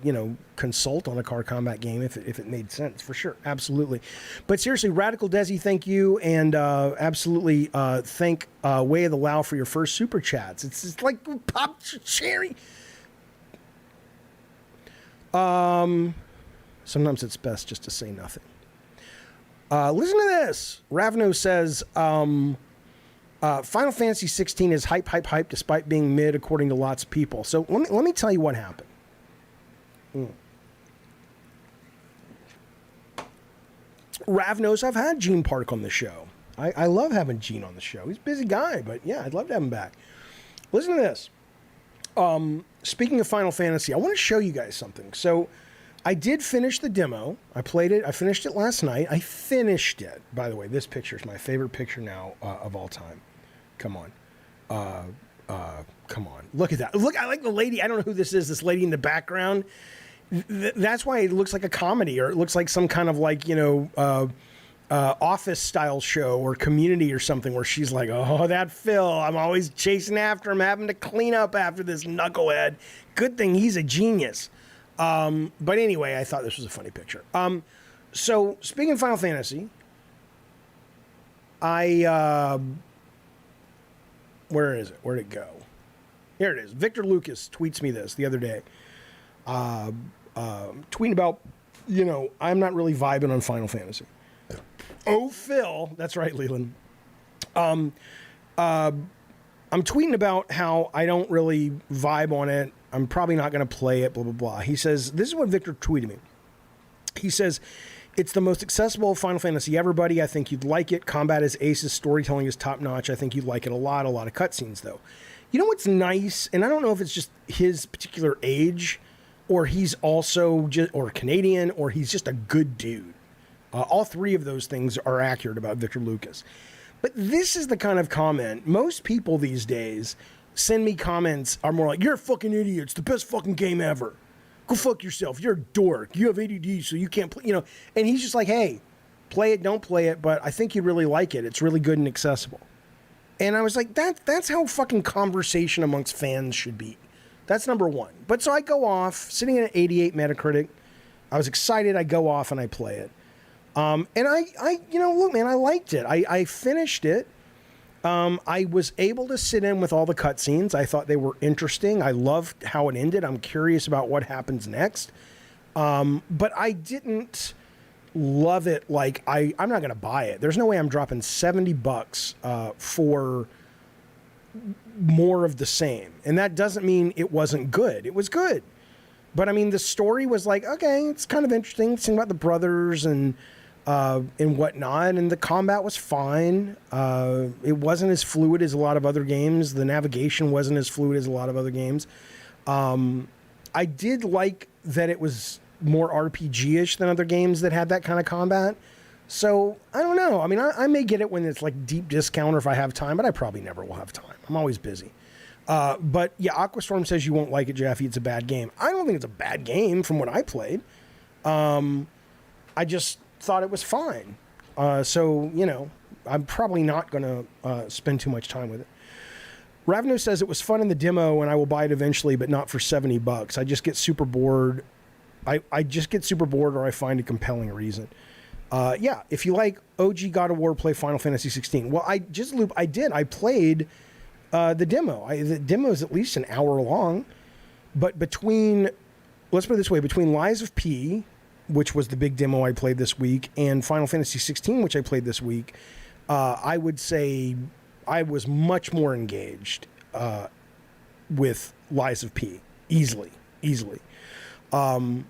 consult on a car combat game if it made sense, for sure. Absolutely. But seriously, Radical Desi, thank you. And absolutely thank Way of the Lao for your first super chats. It's like pop cherry. Sometimes it's best just to say nothing. Listen to this. Ravno says, Final Fantasy XVI is hype despite being mid according to lots of people. So let me tell you what happened. Rav knows I've had Gene Park on the show. I love having Gene on the show. He's a busy guy, but yeah, I'd love to have him back. Listen to this. Speaking of Final Fantasy, I want to show you guys something. So I did finish the demo. I played it. I finished it last night. I finished it. By the way, this picture is my favorite picture now of all time. Come on. Come on. Look at that. Look, I like the lady. I don't know who this is, this lady in the background. That's why it looks like a comedy, or it looks like some kind of office style show or Community or something where she's like, oh, that Phil, I'm always chasing after him, having to clean up after this knucklehead. Good thing he's a genius. But anyway, I thought this was a funny picture. So speaking of Final Fantasy, where is it? Where'd it go? Here it is. Victor Lucas tweets me this the other day. Tweeting about, I'm not really vibing on Final Fantasy. Oh, Phil. That's right, Leland. I'm tweeting about how I don't really vibe on it. I'm probably not going to play it, blah, blah, blah. He says, this is what Victor tweeted me. He says, it's the most accessible Final Fantasy ever, buddy. I think you'd like it. Combat is aces. Storytelling is top-notch. I think you'd like it a lot. A lot of cutscenes, though. You know what's nice? And I don't know if it's just his particular age, or he's also or Canadian, or he's just a good dude. All three of those things are accurate about Victor Lucas. But this is the kind of comment most people these days send me comments are more like, you're a fucking idiot. It's the best fucking game ever. Go fuck yourself. You're a dork. You have ADD, so you can't play, And he's just like, hey, play it, don't play it, but I think you'd really like it. It's really good and accessible. And I was like, that's how fucking conversation amongst fans should be. That's number one. But so I go off, sitting at an 88 Metacritic. I was excited. I go off and I play it. And I look, man, I liked it. I finished it. I was able to sit in with all the cutscenes. I thought they were interesting. I loved how it ended. I'm curious about what happens next. But I didn't love it. Like I'm not going to buy it. There's no way I'm dropping $70 for more of the same. And that doesn't mean it wasn't good. It was good. But I mean, the story was like, okay, it's kind of interesting. It's about the brothers and whatnot, and the combat was fine. It wasn't as fluid as a lot of other games. The navigation wasn't as fluid as a lot of other games. I did like that it was more RPG-ish than other games that had that kind of combat. So, I don't know. I mean, I may get it when it's like deep discount or if I have time, but I probably never will have time. I'm always busy. But yeah, Aquastorm says you won't like it, Jaffe. It's a bad game. I don't think it's a bad game from what I played. I just thought it was fine. So, I'm probably not going to spend too much time with it. Ravno says it was fun in the demo and I will buy it eventually, but not for $70. I just get super bored. I just get super bored or I find a compelling reason. Yeah, if you like OG God of War, play Final Fantasy XVI. Well, I played the demo. The demo is at least an hour long. But let's put it this way, between Lies of P, which was the big demo I played this week, and Final Fantasy XVI, which I played this week, I would say I was much more engaged with Lies of P. Easily.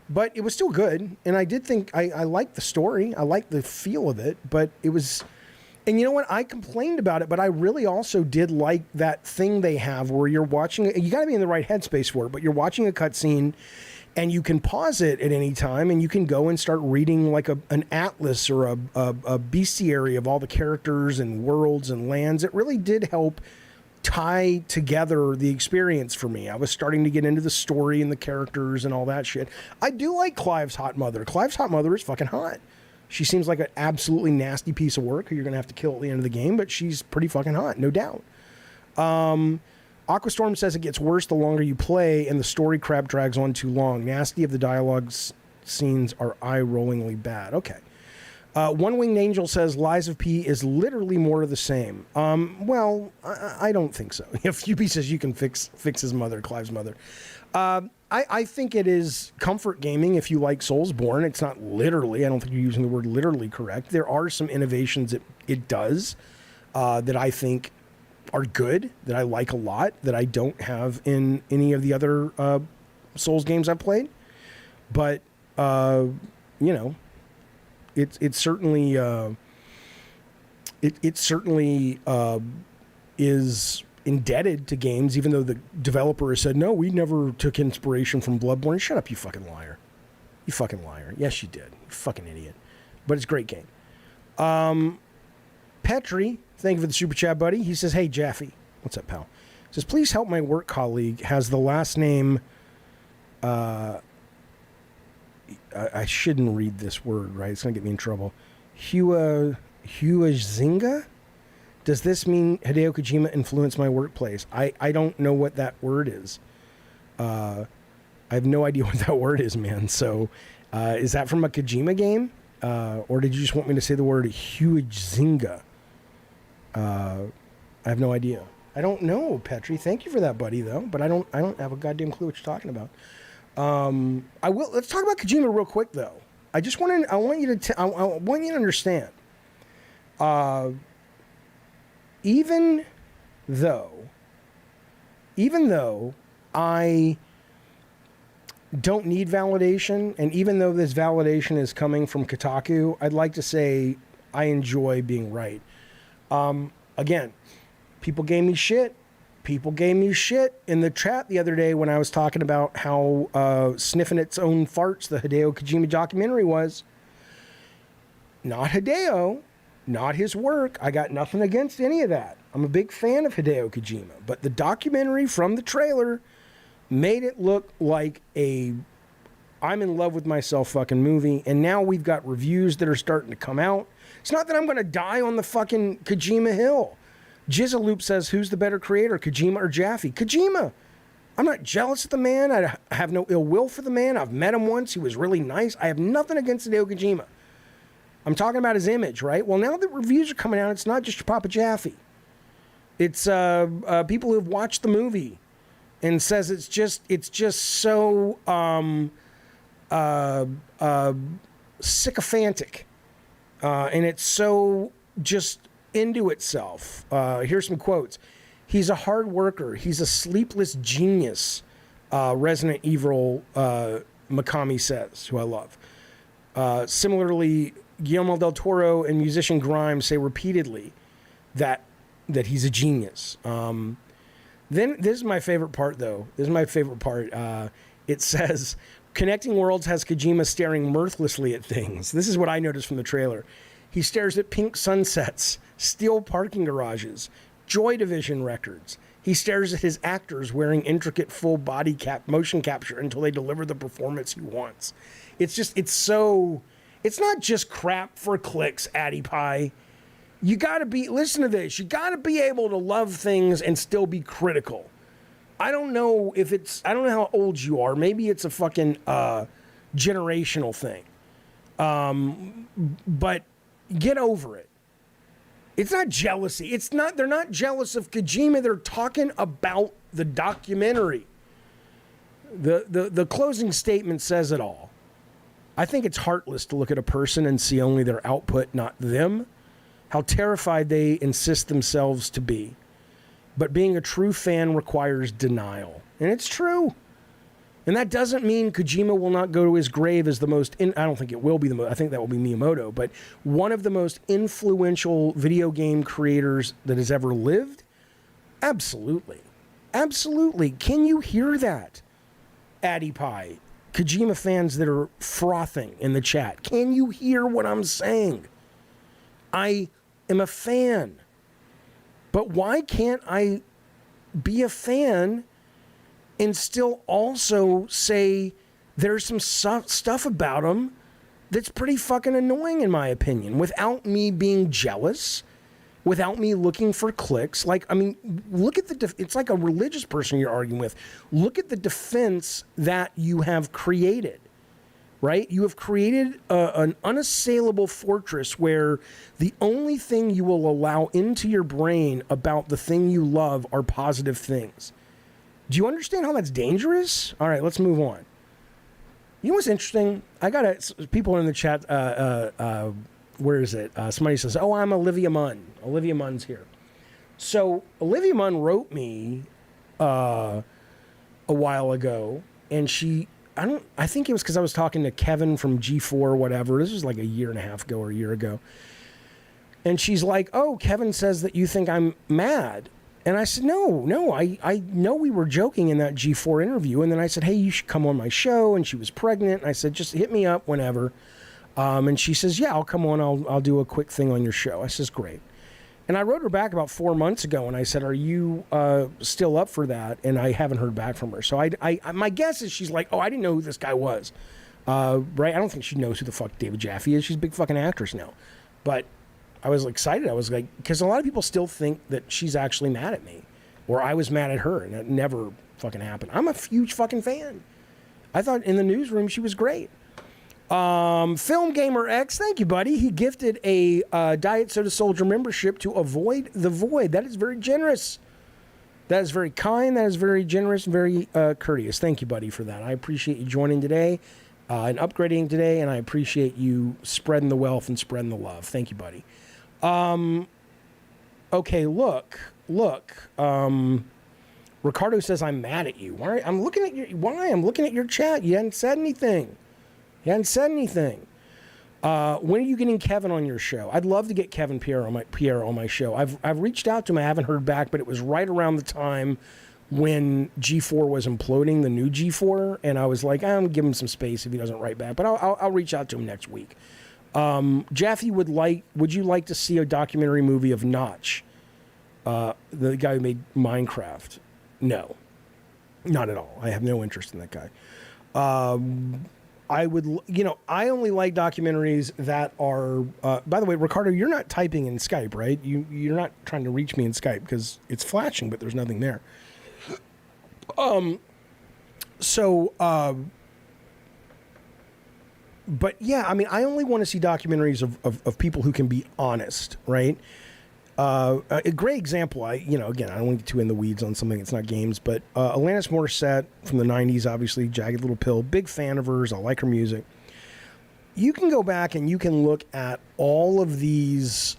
But it was still good, and I did think I liked the story. I liked the feel of it, but it was... And you know what? I complained about it, but I really also did like that thing they have where you're watching it. You got to be in the right headspace for it, but you're watching a cutscene, and you can pause it at any time, and you can go and start reading like an atlas or a bestiary of all the characters and worlds and lands. It really did help tie together the experience for me. I was starting to get into the story and the characters and all that shit. I do like Clive's hot mother. Clive's hot mother is fucking hot. She seems like an absolutely nasty piece of work who you're going to have to kill at the end of the game, but she's pretty fucking hot, no doubt. Aquastorm says it gets worse the longer you play and the story crap drags on too long. Nasty of the dialogue scenes are eye-rollingly bad. Okay. One Winged Angel says Lies of P is literally more of the same. Well, I don't think so. Fuby says you can fix his mother, Clive's mother. I think it is comfort gaming if you like Soulsborne. It's not literally. I don't think you're using the word literally correct. There are some innovations it does that I think are good, that I like a lot, that I don't have in any of the other Souls games I've played. But, you know, it certainly is indebted to games, even though the developer has said, no, we never took inspiration from Bloodborne. Shut up, you fucking liar. You fucking liar. Yes, you did. You fucking idiot. But it's a great game. Petri, thank you for the super chat, buddy. He says, hey, Jaffe. What's up, pal? He says, please help my work colleague has the last name... I shouldn't read this word, right? It's going to get me in trouble. Huazinga? Does this mean Hideo Kojima influenced my workplace? I don't know what that word is. I have no idea what that word is, man. So is that from a Kojima game? Or did you just want me to say the word Huazinga? I have no idea. I don't know, Petri. Thank you for that, buddy, though. But I don't have a goddamn clue what you're talking about. Let's talk about Kojima real quick, though. I want you to understand. Even though I don't need validation, and even though this validation is coming from Kotaku, I'd like to say I enjoy being right. Again, people gave me shit. People gave me shit in the chat the other day when I was talking about how sniffing its own farts the Hideo Kojima documentary was. Not Hideo, not his work. I got nothing against any of that. I'm a big fan of Hideo Kojima, but the documentary from the trailer made it look like a I'm in love with myself fucking movie, and now we've got reviews that are starting to come out. It's not that I'm going to die on the fucking Kojima hill. Jizzaloop says, who's the better creator, Kojima or Jaffe? Kojima. I'm not jealous of the man. I have no ill will for the man. I've met him once. He was really nice. I have nothing against Hideo Kojima. I'm talking about his image, right? Well, now that reviews are coming out, it's not just your Papa Jaffe. It's people who have watched the movie and says it's just so sycophantic, and it's so just into itself. Here's some quotes. He's a hard worker. He's a sleepless genius. Resident Evil Mikami says, who I love. Similarly, Guillermo del Toro and musician Grimes say repeatedly that he's a genius. Then this is my favorite part, though. This is my favorite part. It says, Connecting Worlds has Kojima staring mirthlessly at things. This is what I noticed from the trailer. He stares at pink sunsets, steel parking garages, Joy Division records. He stares at his actors wearing intricate full body motion capture until they deliver the performance he wants. It's not just crap for clicks, Addy Pie. You gotta listen to this, you gotta be able to love things and still be critical. I don't know how old you are. Maybe it's a fucking generational thing. But get over it. It's not jealousy. They're not jealous of Kojima. They're talking about the documentary. The closing statement says it all. I think it's heartless to look at a person and see only their output, not them. How terrified they insist themselves to be. But being a true fan requires denial. And it's true. And that doesn't mean Kojima will not go to his grave as the most, I don't think it will be the most, I think that will be Miyamoto, but one of the most influential video game creators that has ever lived? Absolutely. Absolutely. Can you hear that? Addy Pie, Kojima fans that are frothing in the chat. Can you hear what I'm saying? I am a fan. But why can't I be a fan and still also say there's some stuff about him that's pretty fucking annoying in my opinion, without me being jealous, without me looking for clicks? Like, I mean, look at it's like a religious person you're arguing with. Look at the defense that you have created, right? You have created an unassailable fortress where the only thing you will allow into your brain about the thing you love are positive things. Do you understand how that's dangerous? All right, let's move on. You know what's interesting? I got people in the chat. Where is it? Somebody says, "Oh, I'm Olivia Munn." Olivia Munn's here. So Olivia Munn wrote me a while ago, and I think it was because I was talking to Kevin from G4 or whatever. This was like a year and a half ago or a year ago. And she's like, "Oh, Kevin says that you think I'm mad." And I said, no, I know we were joking in that G4 interview. And then I said, "Hey, you should come on my show." And she was pregnant. And I said, "Just hit me up whenever." And she says, "Yeah, I'll come on. I'll do a quick thing on your show." I says, "Great." And I wrote her back about 4 months ago, and I said, "Are you still up for that?" And I haven't heard back from her. So my guess is she's like, "Oh, I didn't know who this guy was." Right? I don't think she knows who the fuck David Jaffe is. She's a big fucking actress now. But I was excited. I was like, because a lot of people still think that she's actually mad at me, or I was mad at her, and it never fucking happened. I'm a huge fucking fan. I thought in the newsroom she was great. Film Gamer X, thank you, buddy. He gifted a Diet Soda Soldier membership to avoid the void. That is very generous. That is very kind. That is very generous and very courteous. Thank you, buddy, for that. I appreciate you joining today and upgrading today, and I appreciate you spreading the wealth and spreading the love. Thank you, buddy. Okay, look. Ricardo says I'm mad at you. Why? I'm looking at your chat. You hadn't said anything. When are you getting Kevin on your show? I'd love to get Kevin Pierre on my show. I've reached out to him. I haven't heard back, but it was right around the time when G4 was imploding, the new G4, and I was like, I'm gonna give him some space if he doesn't write back. But I'll reach out to him next week. Jaffe would you like to see a documentary movie of Notch, the guy who made Minecraft? No, not at all. I have no interest in that guy. I only like documentaries that are, by the way, Ricardo, you're not typing in Skype, right? You're not trying to reach me in Skype because it's flashing, but there's nothing there. But yeah, I mean, I only want to see documentaries of people who can be honest, right? A great example, again, I don't want to get too in the weeds on something that's not games, but Alanis Morissette from the 90s, obviously, Jagged Little Pill, big fan of hers. I like her music. You can go back and you can look at all of these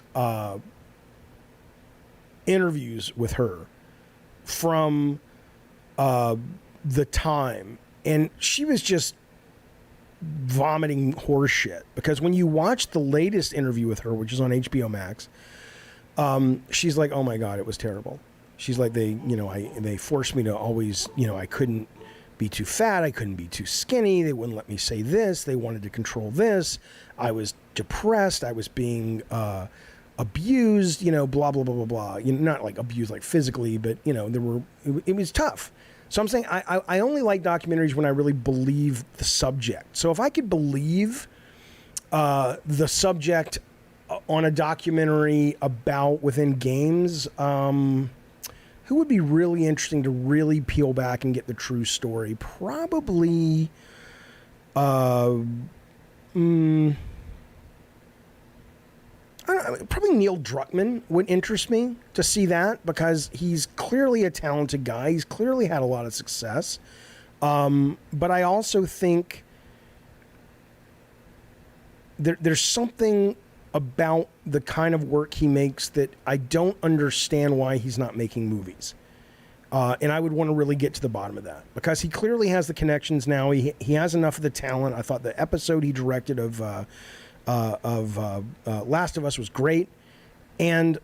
interviews with her from the time, and she was just vomiting horse shit, because when you watch the latest interview with her, which is on HBO Max, she's like, "Oh my God, it was terrible." She's like, they forced me to always, I couldn't be too fat, I couldn't be too skinny, they wouldn't let me say this, they wanted to control this, I was depressed, I was being abused, blah blah blah blah blah. Not like abused like physically, but it was tough. So I'm saying I only like documentaries when I really believe the subject. So if I could believe the subject on a documentary about within games, who would be really interesting to really peel back and get the true story? Probably probably Neil Druckmann would interest me to see that, because he's clearly a talented guy. He's clearly had a lot of success. But I also think there's something about the kind of work he makes that I don't understand why he's not making movies. And I would want to really get to the bottom of that because he clearly has the connections now. He has enough of the talent. I thought the episode he directed of Last of Us was great. And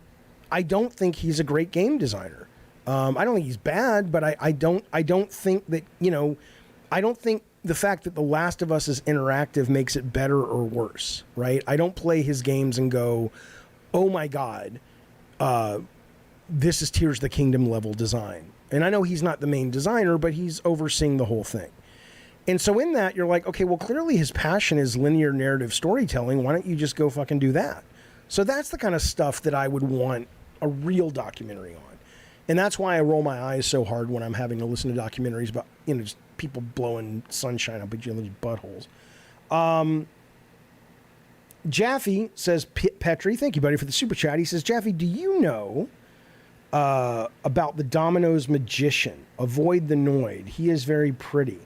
I don't think he's a great game designer. I don't think he's bad, but I don't think that, I don't think the fact that The Last of Us is interactive makes it better or worse, right? I don't play his games and go, oh my God, this is Tears of the Kingdom level design. And I know he's not the main designer, but he's overseeing the whole thing. And so in that, you're like, okay, well, clearly his passion is linear narrative storytelling. Why don't you just go fucking do that? So that's the kind of stuff that I would want a real documentary on. And that's why I roll my eyes so hard when I'm having to listen to documentaries about, just people blowing sunshine up each other's buttholes. Jaffe says, Petri, thank you, buddy, for the super chat. He says, Jaffe, do you know about the Domino's magician? Avoid the Noid. He is very pretty.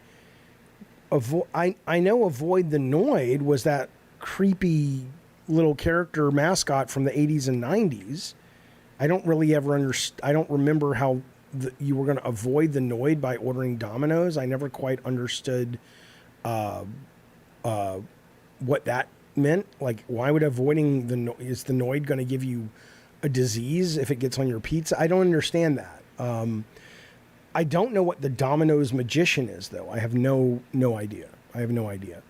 I know Avoid the Noid was that creepy little character mascot from the 80s and 90s. I don't really ever I don't remember how you were going to avoid the Noid by ordering Domino's. I never quite understood what that meant. Like, why would avoiding is the Noid going to give you a disease if it gets on your pizza? I don't understand that. I don't know what the Domino's magician is, though. I have no idea. I have no idea.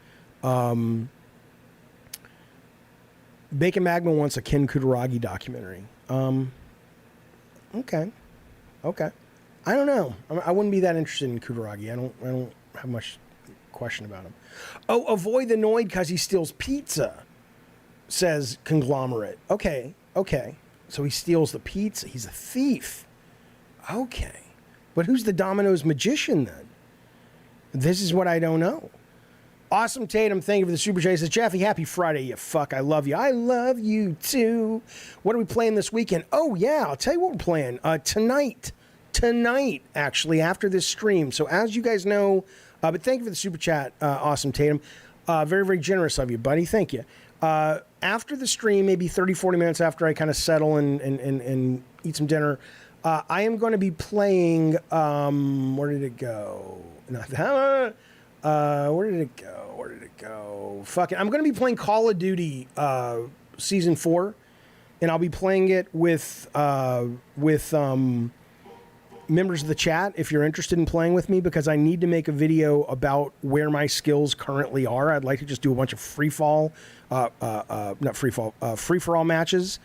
Bacon Magma wants a Ken Kutaragi documentary. Okay. I don't know. I wouldn't be that interested in Kutaragi. I don't have much question about him. Oh, avoid the Noid because he steals pizza, says Conglomerate. Okay. So he steals the pizza. He's a thief. Okay. But who's the Domino's magician then? This is what I don't know. Awesome Tatum, thank you for the super chat. He says, Jaffe, happy Friday, you fuck. I love you. I love you too. What are we playing this weekend? Oh, yeah, I'll tell you what we're playing. Tonight, actually, after this stream. So as you guys know, but thank you for the super chat, Awesome Tatum. Very, very generous of you, buddy. Thank you. After the stream, maybe 30, 40 minutes after I kind of settle and eat some dinner, I am going to be playing, where did it go? Where did it go? Fuck it. I'm going to be playing Call of Duty Season 4, and I'll be playing it with members of the chat if you're interested in playing with me, because I need to make a video about where my skills currently are. I'd like to just do a bunch of free-for-all matches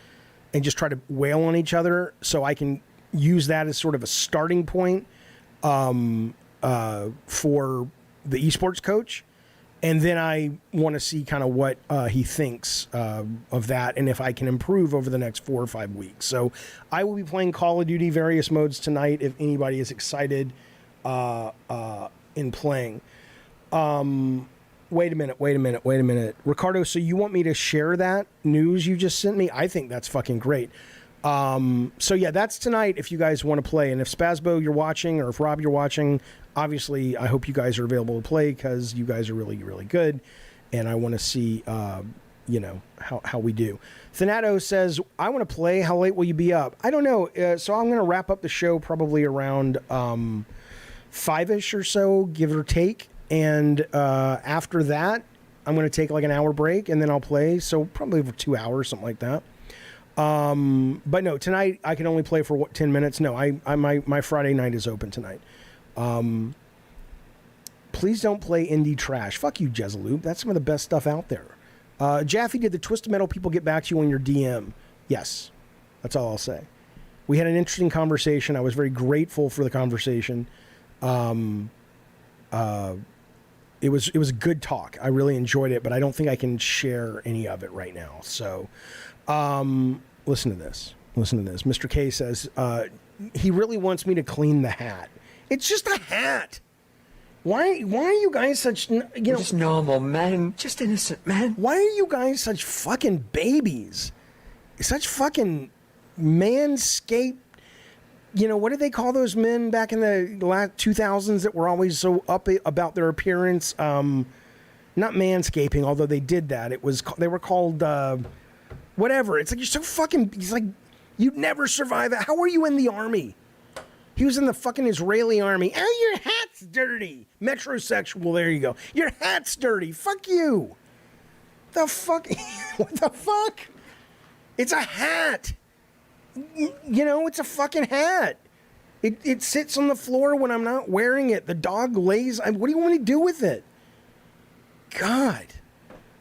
and just try to wail on each other so I can use that as sort of a starting point for the esports coach. And then I want to see kind of what he thinks of that and if I can improve over the next 4 or 5 weeks. So I will be playing Call of Duty various modes tonight if anybody is excited in playing. Wait a minute. Ricardo, so you want me to share that news you just sent me? I think that's fucking great. So yeah, that's tonight if you guys want to play. And if Spazbo you're watching, or if Rob you're watching, obviously I hope you guys are available to play because you guys are really, really good. And I want to see, how we do. Thanato says, I want to play. How late will you be up? I don't know. So I'm going to wrap up the show probably around 5-ish or so, give or take. And after that, I'm going to take like an hour break and then I'll play. So probably for 2 hours, something like that. But no, tonight I can only play for 10 minutes. No, my Friday night is open tonight. Please don't play indie trash. Fuck you, Jezaloop. That's some of the best stuff out there. Jaffe, did the Twisted Metal people get back to you on your DM? Yes. That's all I'll say. We had an interesting conversation. I was very grateful for the conversation. It was a good talk. I really enjoyed it, but I don't think I can share any of it right now. So, listen to this. Mr. K says, he really wants me to clean the hat. It's just a hat. Why are you guys such, Just normal men. Just innocent men. Why are you guys such fucking babies? Such fucking manscaped. What did they call those men back in the last 2000s that were always so up about their appearance? Not manscaping, although they did that. They were called whatever. It's like you're so fucking. It's like you'd never survive that. How are you in the army? He was in the fucking Israeli army. Oh, your hat's dirty. Metrosexual, there you go. Your hat's dirty. Fuck you. The fuck? What the fuck? It's a hat. You know, it's a fucking hat. It sits on the floor when I'm not wearing it. The dog lays. What do you want me to do with it? God.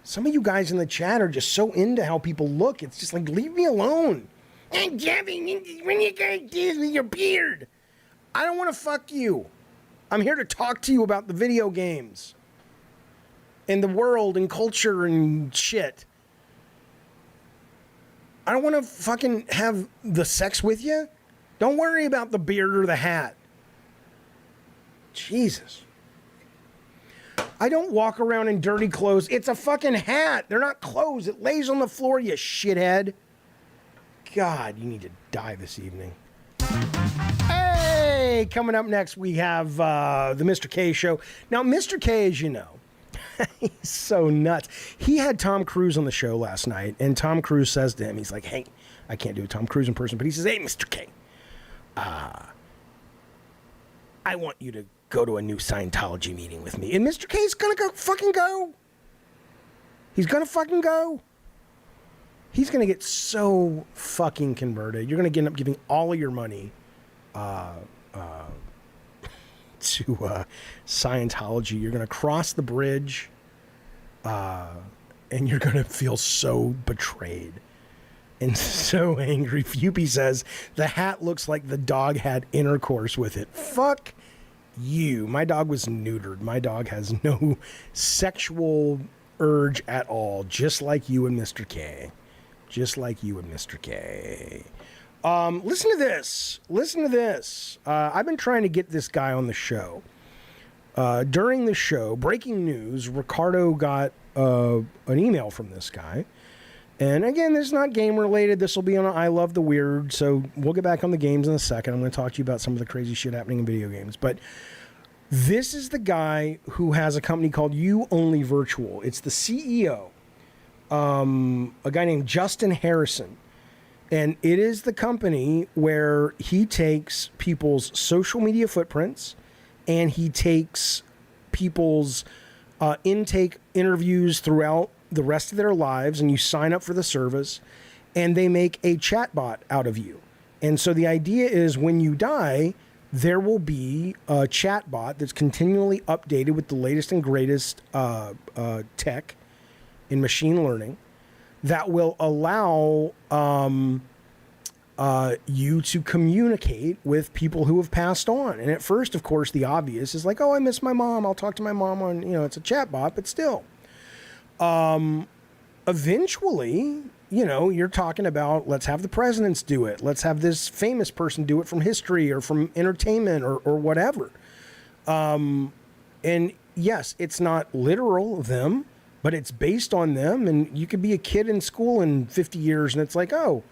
Some of you guys in the chat are just so into how people look. It's just like, leave me alone. And Jaffe, when you gonna do this with your beard? I don't want to fuck you. I'm here to talk to you about the video games and the world and culture and shit. I don't want to fucking have the sex with you. Don't worry about the beard or the hat. Jesus. I don't walk around in dirty clothes. It's a fucking hat. They're not clothes. It lays on the floor, you shithead. God, you need to die this evening. Hey, coming up next, we have the Mr. K show. Now, Mr. K, as you know, he's so nuts. He had Tom Cruise on the show last night, and Tom Cruise says to him, he's like, hey, I can't do a Tom Cruise in person, but he says, hey, Mr. K, I want you to go to a new Scientology meeting with me. And Mr. K's gonna fucking go. He's gonna fucking go. He's gonna get so fucking converted. You're gonna end up giving all of your money to Scientology. You're gonna cross the bridge, and you're gonna feel so betrayed and so angry. Fupy says the hat looks like the dog had intercourse with it. Fuck you. My dog was neutered. My dog has no sexual urge at all, just like you and Mr. K. Just like you and Mr. K. Listen to this. Listen to this. I've been trying to get this guy on the show. During the show, breaking news, Ricardo got an email from this guy. And again, this is not game related. This will be on I Love the Weird. So we'll get back on the games in a second. I'm going to talk to you about some of the crazy shit happening in video games. But this is the guy who has a company called You Only Virtual. It's the CEO, a guy named Justin Harrison. And it is the company where he takes people's social media footprints and he takes people's intake interviews throughout the rest of their lives, and you sign up for the service, and they make a chatbot out of you. And so the idea is when you die, there will be a chatbot that's continually updated with the latest and greatest tech in machine learning that will allow you to communicate with people who have passed on. And at first, of course, the obvious is like, oh, I miss my mom. I'll talk to my mom on, it's a chatbot, but still. Eventually, you're talking about, let's have the presidents do it. Let's have this famous person do it from history or from entertainment or whatever. And yes, it's not literal of them, but it's based on them. And you could be a kid in school in 50 years and it's like, oh,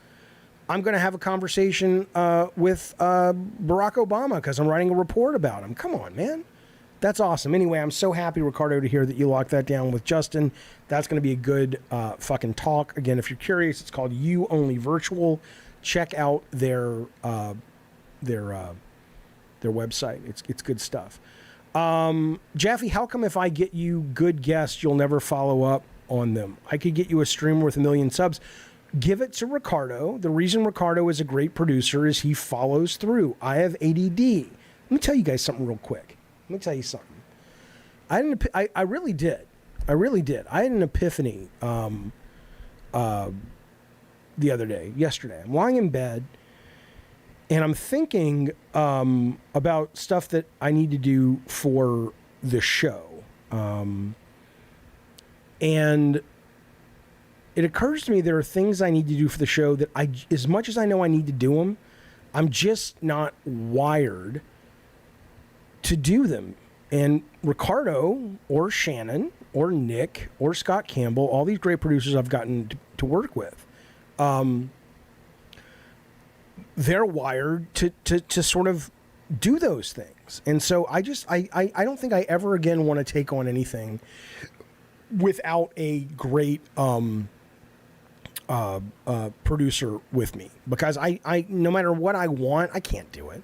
I'm going to have a conversation with Barack Obama because I'm writing a report about him. Come on, man. That's awesome. Anyway, I'm so happy, Ricardo, to hear that you locked that down with Justin. That's going to be a good fucking talk. Again, if you're curious, it's called You Only Virtual. Check out their website. It's good stuff. Jaffe, how come if I get you good guests, you'll never follow up on them? I could get you a streamer with 1 million subs. Give it to Ricardo. The reason Ricardo is a great producer is he follows through. I have ADD. Let me tell you guys something real quick. Let me tell you something. I really did. I really did. I had an epiphany the other day, yesterday. I'm lying in bed, and I'm thinking about stuff that I need to do for the show. And it occurs to me there are things I need to do for the show that as much as I know I need to do them, I'm just not wired to do them. And Ricardo or Shannon or Nick or Scott Campbell, all these great producers I've gotten to work with, they're wired to sort of do those things. And so I don't think I ever again want to take on anything without a great producer with me, because I no matter what I want, I can't do it.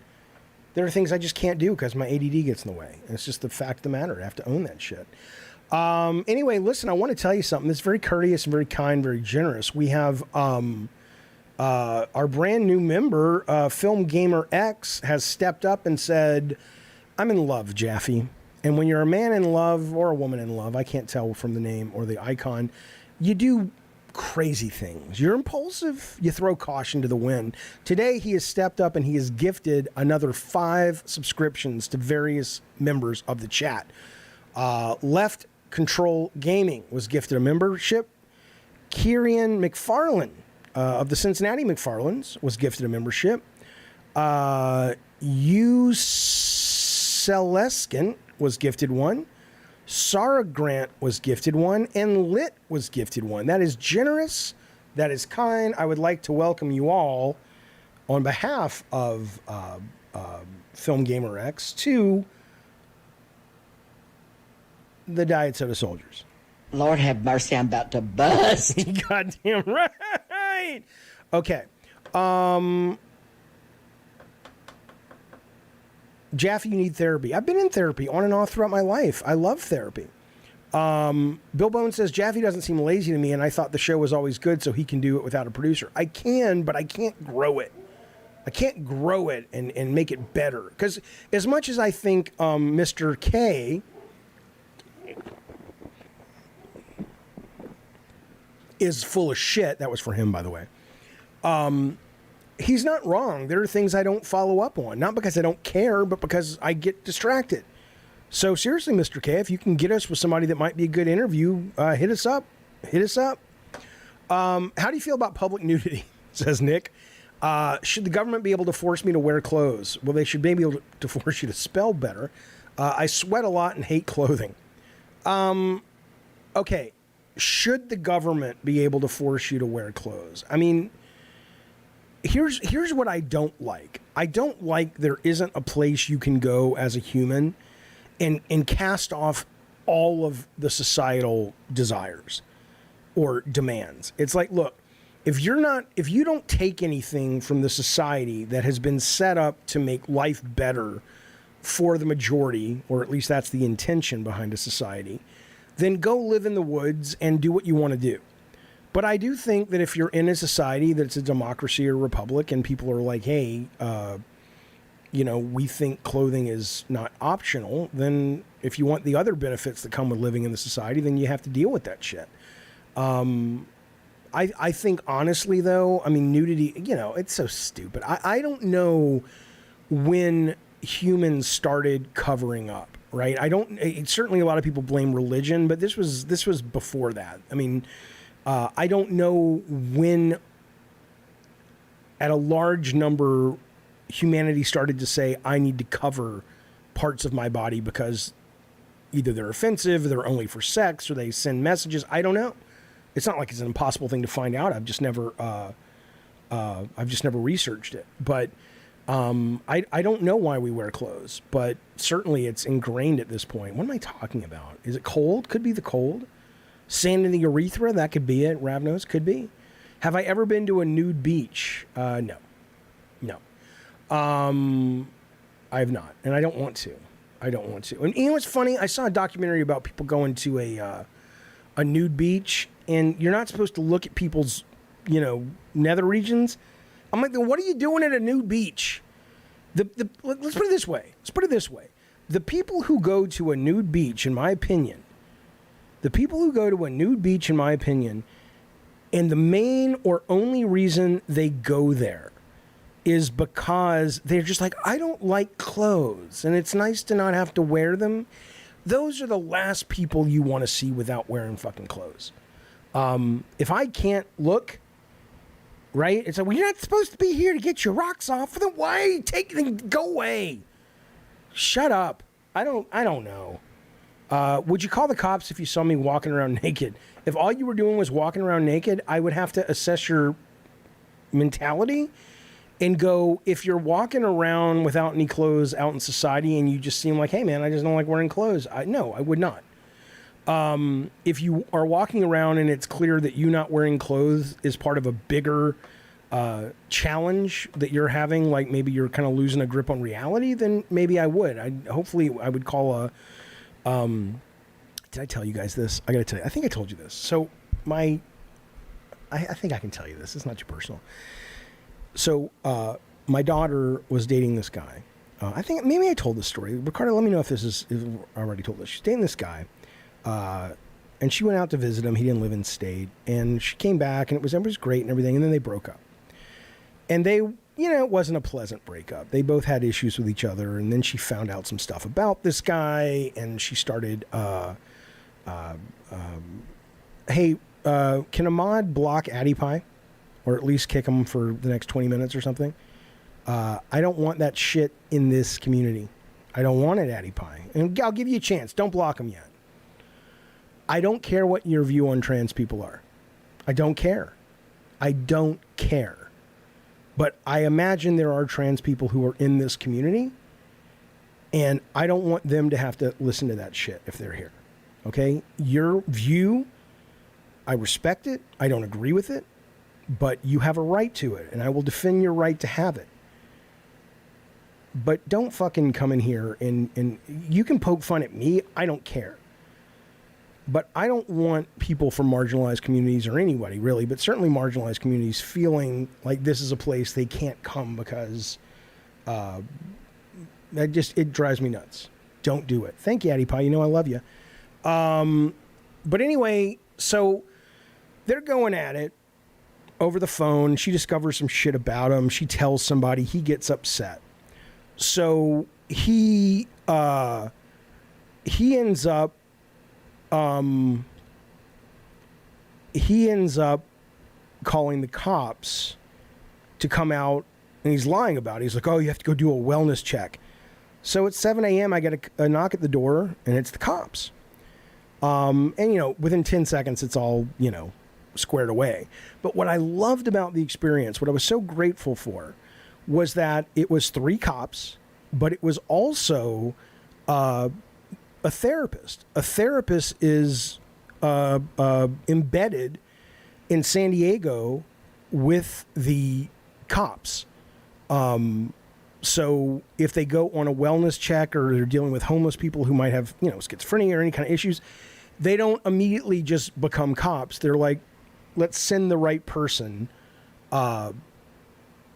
There are things I just can't do because my ADD gets in the way. And it's just the fact of the matter. I have to own that shit. Anyway, listen, I want to tell you something that's very courteous and very kind, very generous. We have our brand new member, Film Gamer X, has stepped up and said, I'm in love, Jaffe. And when you're a man in love or a woman in love, I can't tell from the name or the icon, you do crazy things. You're impulsive. You throw caution to the wind. Today, he has stepped up and he has gifted another 5 subscriptions to various members of the chat. Left Control Gaming was gifted a membership. Kieran McFarlane of the Cincinnati McFarlanes was gifted a membership. Celeskin was gifted one. Sarah Grant was gifted one. And Lit was gifted one. That is generous. That is kind. I would like to welcome you all on behalf of Film Gamer X to the Diet Soda Soldiers. Lord have mercy, I'm about to bust. Goddamn right. Okay. Jaffe, you need therapy. I've been in therapy on and off throughout my life. I love therapy. Bill Bone says, Jaffe doesn't seem lazy to me, and I thought the show was always good, so he can do it without a producer. I can, but I can't grow it. I can't grow it and make it better. Because as much as I think Mr. K is full of shit, that was for him, by the way, he's not wrong. There are things I don't follow up on. Not because I don't care, but because I get distracted. So seriously, Mr. K, if you can get us with somebody that might be a good interview, hit us up. Hit us up. How do you feel about public nudity? Says Nick. Should the government be able to force me to wear clothes? Well, they should maybe be able to force you to spell better. I sweat a lot and hate clothing. Okay. Should the government be able to force you to wear clothes? I mean, here's what I don't like. I don't like there isn't a place you can go as a human and cast off all of the societal desires or demands. It's like, look, if you don't take anything from the society that has been set up to make life better for the majority, or at least that's the intention behind a society, then go live in the woods and do what you want to do. But I do think that if you're in a society that's a democracy or republic and people are like, hey, we think clothing is not optional, then if you want the other benefits that come with living in the society, then you have to deal with that shit. I think honestly, though, I mean, nudity, it's so stupid. I don't know when humans started covering up. Right. Certainly a lot of people blame religion, but this was before that. I mean, I don't know when at a large number humanity started to say, I need to cover parts of my body because either they're offensive, they're only for sex, or they send messages. I don't know. It's not like it's an impossible thing to find out. I've just never researched it. But I don't know why we wear clothes, but certainly it's ingrained at this point. What am I talking about? Is it cold? Could be the cold. Sand in the urethra? That could be it. Ravnos? Could be. Have I ever been to a nude beach? No. I have not, and I don't want to. And you know what's funny? I saw a documentary about people going to a nude beach, and you're not supposed to look at people's, nether regions. I'm like, what are you doing at a nude beach? Let's put it this way. The people who go to a nude beach, in my opinion, and the main or only reason they go there is because they're just like, I don't like clothes, and it's nice to not have to wear them. Those are the last people you want to see without wearing fucking clothes. If I can't look... Right? It's like, well, you're not supposed to be here to get your rocks off. Then why go away? Shut up. I don't know. Would you call the cops if you saw me walking around naked? If all you were doing was walking around naked, I would have to assess your mentality and go, if you're walking around without any clothes out in society and you just seem like, hey man, I just don't like wearing clothes. No, I would not. If you are walking around and it's clear that you not wearing clothes is part of a bigger challenge that you're having, like maybe you're kind of losing a grip on reality, then maybe I would. Hopefully I would call a. Did I tell you guys this? I got to tell you. I think I told you this. So I think I can tell you this. It's not too personal. So my daughter was dating this guy. I think maybe I told this story. Ricardo, let me know if if I already told this. She's dating this guy. And she went out to visit him. He didn't live in state. And she came back, and it was great and everything. And then they broke up. And they, it wasn't a pleasant breakup. They both had issues with each other. And then she found out some stuff about this guy. And she started, hey, can Ahmad block AddyPie? Or at least kick him for the next 20 minutes or something? I don't want that shit in this community. I don't want it, AddyPie. And I'll give you a chance. Don't block him yet. I don't care what your view on trans people are. I don't care. I don't care. But I imagine there are trans people who are in this community, and I don't want them to have to listen to that shit if they're here. Okay? Your view, I respect it. I don't agree with it, but you have a right to it, and I will defend your right to have it. But don't fucking come in here and you can poke fun at me. I don't care. But I don't want people from marginalized communities, or anybody really, but certainly marginalized communities, feeling like this is a place they can't come because it drives me nuts. Don't do it. Thank you, AddyPie. You know I love you. But anyway, so they're going at it over the phone. She discovers some shit about him. She tells somebody. He gets upset. So he ends up calling the cops to come out, and he's lying about it. He's like, oh, you have to go do a wellness check. So at 7 a.m., I get a knock at the door, and it's the cops. And, within 10 seconds, it's all, squared away. But what I loved about the experience, what I was so grateful for, was that it was 3 cops, but it was also a therapist. A therapist is embedded in San Diego with the cops. So if they go on a wellness check, or they're dealing with homeless people who might have, schizophrenia or any kind of issues, they don't immediately just become cops. They're like, let's send the right person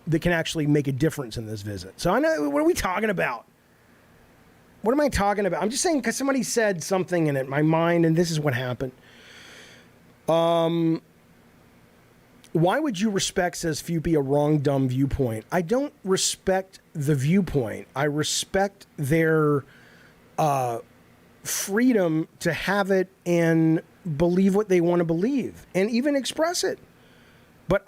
that can actually make a difference in this visit. So I know, what are we talking about? What am I talking about? I'm just saying, because somebody said something in my mind, and this is what happened. Why would you respect, says Fupy, a wrong, dumb viewpoint? I don't respect the viewpoint. I respect their freedom to have it and believe what they want to believe, and even express it. But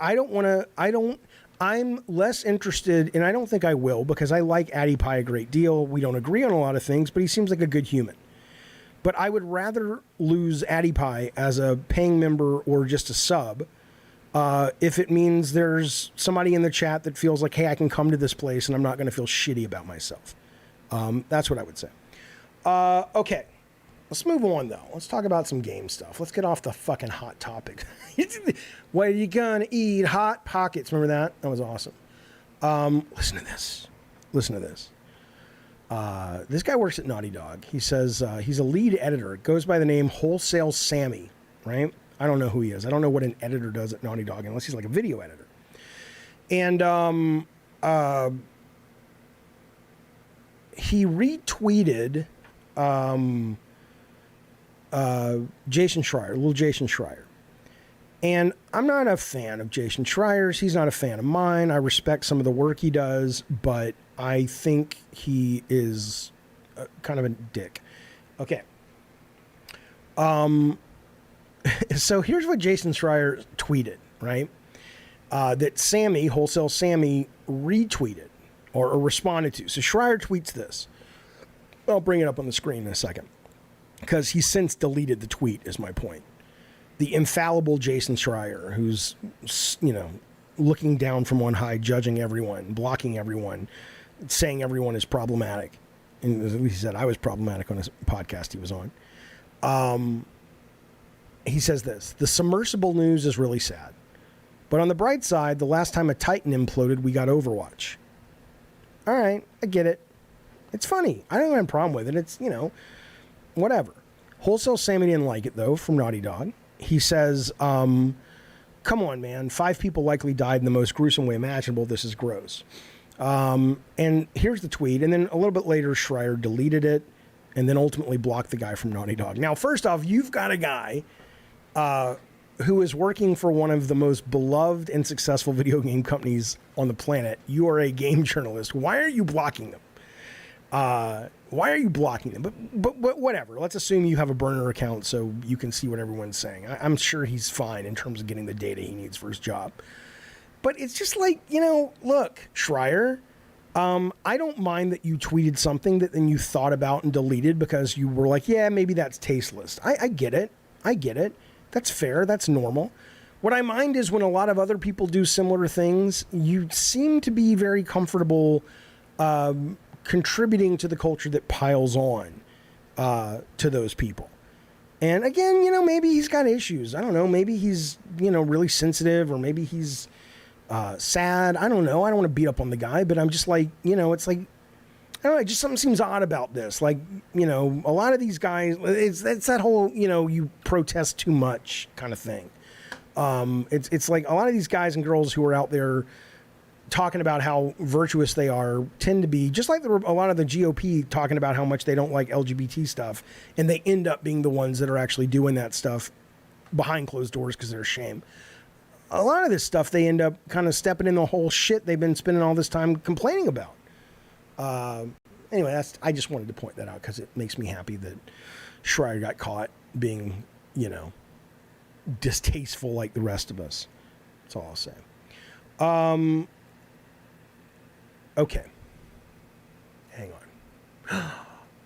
I'm less interested, and I don't think I will, because I like AddyPie a great deal. We don't agree on a lot of things, but he seems like a good human. But I would rather lose AddyPie as a paying member or just a sub if it means there's somebody in the chat that feels like, hey, I can come to this place and I'm not going to feel shitty about myself. That's what I would say. Okay. Let's move on, though. Let's talk about some game stuff. Let's get off the fucking hot topic. What are you gonna eat? Hot Pockets. Remember that? That was awesome. Listen to this. This guy works at Naughty Dog. He says he's a lead editor. It goes by the name Wholesale Sammy, right? I don't know who he is. I don't know what an editor does at Naughty Dog, unless he's like a video editor. And he retweeted Jason Schreier, little Jason Schreier. And I'm not a fan of Jason Schreier's. He's not a fan of mine. I respect some of the work he does, but I think he is kind of a dick. Okay. So here's what Jason Schreier tweeted, right? That Sammy, Wholesale Sammy, retweeted or responded to. So Schreier tweets this. I'll bring it up on the screen in a second, because he's since deleted the tweet, is my point. The infallible Jason Schreier, who's, looking down from on high, judging everyone, blocking everyone, saying everyone is problematic. And at least he said I was problematic on his podcast he was on. He says this: the submersible news is really sad, But on the bright side, the last time a Titan imploded, we got Overwatch. All right, I get it. It's funny. I don't have a problem with it. It's, whatever. Wholesale Sammy didn't like it, though, from Naughty Dog. He says, come on, man. 5 people likely died in the most gruesome way imaginable. This is gross. And here's the tweet. And then a little bit later, Schreier deleted it and then ultimately blocked the guy from Naughty Dog. Now, first off, you've got a guy who is working for one of the most beloved and successful video game companies on the planet. You are a game journalist. Why are you blocking them? Why are you blocking them? But whatever. Let's assume you have a burner account so you can see what everyone's saying. I'm sure he's fine in terms of getting the data he needs for his job. But it's just like, look, Schreier, I don't mind that you tweeted something that then you thought about and deleted because you were like, yeah, maybe that's tasteless. I get it. I get it. That's fair. That's normal. What I mind is when a lot of other people do similar things, you seem to be very comfortable contributing to the culture that piles on to those people. And again, maybe he's got issues. I don't know. Maybe he's, really sensitive, or maybe he's sad. I don't know. I don't want to beat up on the guy, but I'm just like, it's like, I don't know, just something seems odd about this. Like, a lot of these guys, it's that whole, you protest too much kind of thing. It's like a lot of these guys and girls who are out there talking about how virtuous they are tend to be just like a lot of the GOP talking about how much they don't like LGBT stuff, and they end up being the ones that are actually doing that stuff behind closed doors because they're ashamed. A lot of this stuff, they end up kind of stepping in the whole shit they've been spending all this time complaining about. Anyway, I just wanted to point that out because it makes me happy that Schreier got caught being, distasteful like the rest of us. That's all I'll say. Okay. Hang on.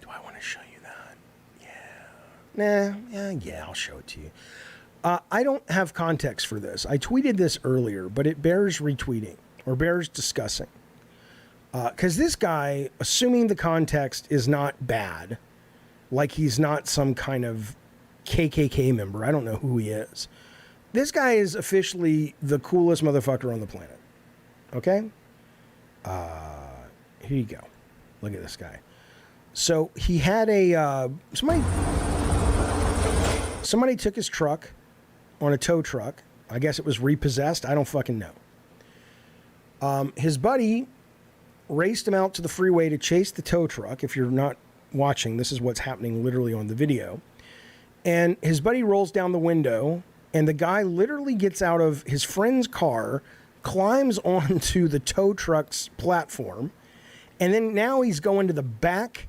Do I want to show you that? Yeah. Yeah, I'll show it to you. I don't have context for this. I tweeted this earlier, but it bears retweeting or bears discussing. Because this guy, assuming the context is not bad, like he's not some kind of KKK member, I don't know who he is. This guy is officially the coolest motherfucker on the planet. Okay? Here you go. Look at this guy. So he had somebody took his truck on a tow truck. I guess it was repossessed. I don't fucking know. His buddy raced him out to the freeway to chase the tow truck. If you're not watching, this is what's happening literally on the video. And his buddy rolls down the window, and the guy literally gets out of his friend's car, climbs onto the tow truck's platform, and then now he's going to the back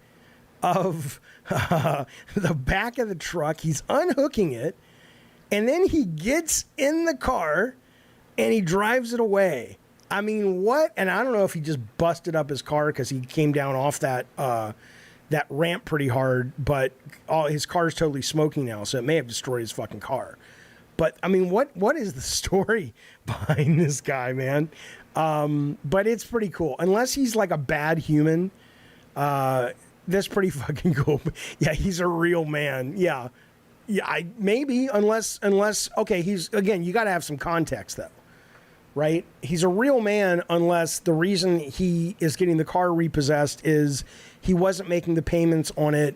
of the truck. He's unhooking it, and then he gets in the car and he drives it away. I mean, what? And I don't know if he just busted up his car because he came down off that ramp pretty hard, but his car's totally smoking now, so it may have destroyed his fucking car. But I mean, what is the story behind this guy, man? But it's pretty cool. Unless he's like a bad human, that's pretty fucking cool. Yeah, he's a real man. Yeah, maybe unless okay, you got to have some context though. Right? He's a real man unless the reason he is getting the car repossessed is he wasn't making the payments on it,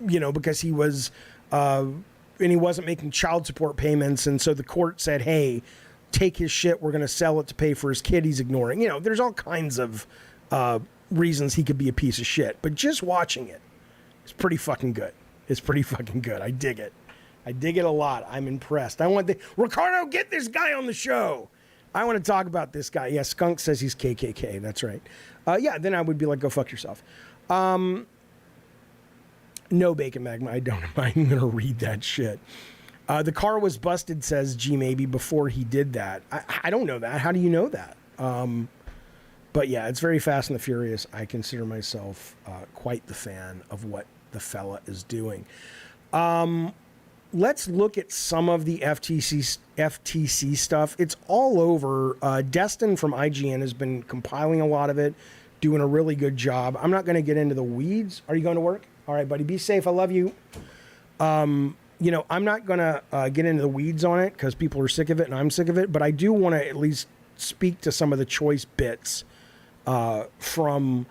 because he was, and he wasn't making child support payments. And so the court said, hey, take his shit. We're going to sell it to pay for his kid he's ignoring. There's all kinds of reasons he could be a piece of shit. But just watching it, it's pretty fucking good. It's pretty fucking good. I dig it. I dig it a lot. I'm impressed. Ricardo, get this guy on the show. I want to talk about this guy. Yeah, Skunk says he's KKK. That's right. Yeah, then I would be like, go fuck yourself. No, Bacon Magma, I don't. I'm going to read that shit. The car was busted, says G maybe, before he did that. I don't know that. How do you know that? But yeah, it's very Fast and the Furious. I consider myself quite the fan of what the fella is doing. Let's look at some of the FTC stuff. It's all over. Destin from IGN has been compiling a lot of it, doing a really good job. I'm not going to get into the weeds. Are you going to work? All right, buddy. Be safe. I love you. I'm not going to get into the weeds on it because people are sick of it and I'm sick of it, but I do want to at least speak to some of the choice bits from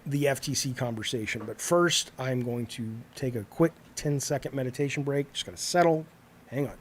the FTC conversation. But first, I'm going to take a quick 10-second meditation break. Just going to settle. Hang on.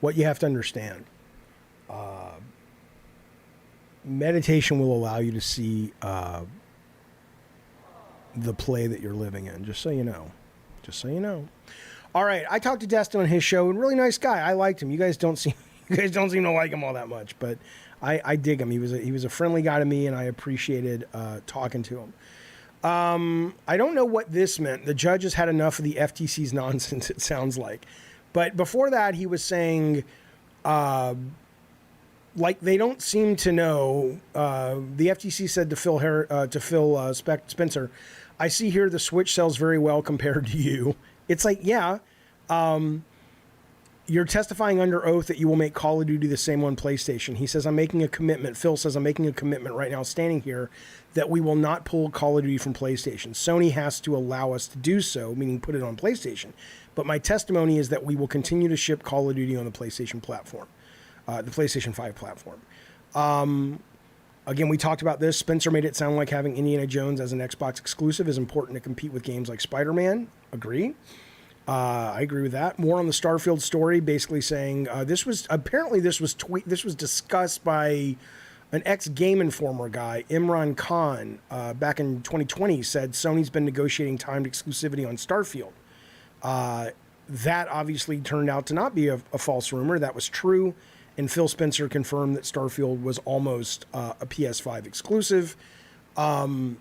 What you have to understand, meditation will allow you to see the play that you're living in, just so you know. Just so you know. All right, I talked to Destin on his show. Really nice guy. I liked him. You guys don't seem to like him all that much, but I dig him. He was a friendly guy to me, and I appreciated talking to him. I don't know what this meant. The judge has had enough of the FTC's nonsense, it sounds like. But before that, he was saying, like, they don't seem to know. The FTC said to Phil Spencer, I see here the Switch sells very well compared to you. It's like, yeah, you're testifying under oath that you will make Call of Duty the same on PlayStation. He says, I'm making a commitment. Phil says, I'm making a commitment right now standing here that we will not pull Call of Duty from PlayStation. Sony has to allow us to do so, meaning put it on PlayStation. But my testimony is that we will continue to ship Call of Duty on the PlayStation platform, the PlayStation 5 platform. Again, we talked about this. Spencer made it sound like having Indiana Jones as an Xbox exclusive is important to compete with games like Spider-Man. Agree. I agree with that. More on the Starfield story, basically saying this was discussed by an ex-Game Informer guy, Imran Khan, back in 2020. Said Sony's been negotiating timed exclusivity on Starfield. That obviously turned out to not be a false rumor. That was true. And Phil Spencer confirmed that Starfield was almost a PS5 exclusive. I'm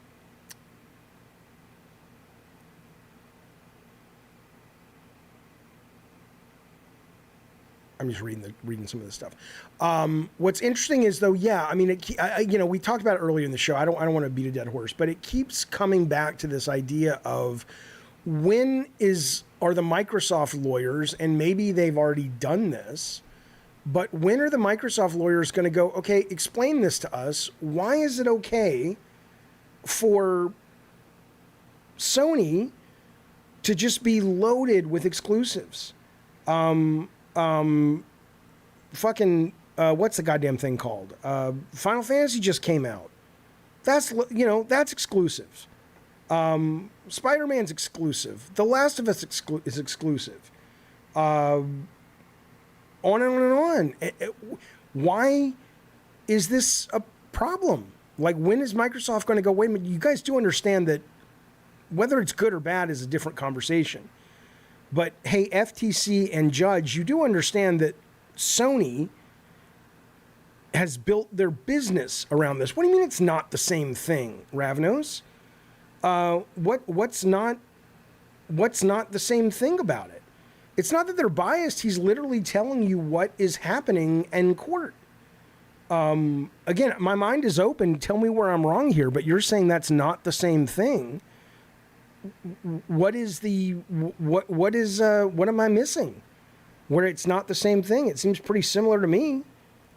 just reading some of this stuff. What's interesting is, though, yeah, I mean, we talked about it earlier in the show. I don't want to beat a dead horse, but it keeps coming back to this idea of when are the Microsoft lawyers, and maybe they've already done this, but when are the Microsoft lawyers going to go, okay, explain this to us. Why is it okay for Sony to just be loaded with exclusives? Fucking, what's the goddamn thing called? Final Fantasy just came out. That's exclusive. Spider-Man's exclusive. The Last of Us is exclusive. On and on and on. Why is this a problem? Like, when is Microsoft going to go, wait a minute, you guys do understand that whether it's good or bad is a different conversation. But, hey, FTC and Judge, you do understand that Sony has built their business around this. What do you mean it's not the same thing, Ravnos? What's not the same thing about it? It's not that they're biased. He's literally telling you what is happening in court. Again, my mind is open. Tell me where I'm wrong here, but you're saying that's not the same thing. What am I missing? Where it's not the same thing? It seems pretty similar to me.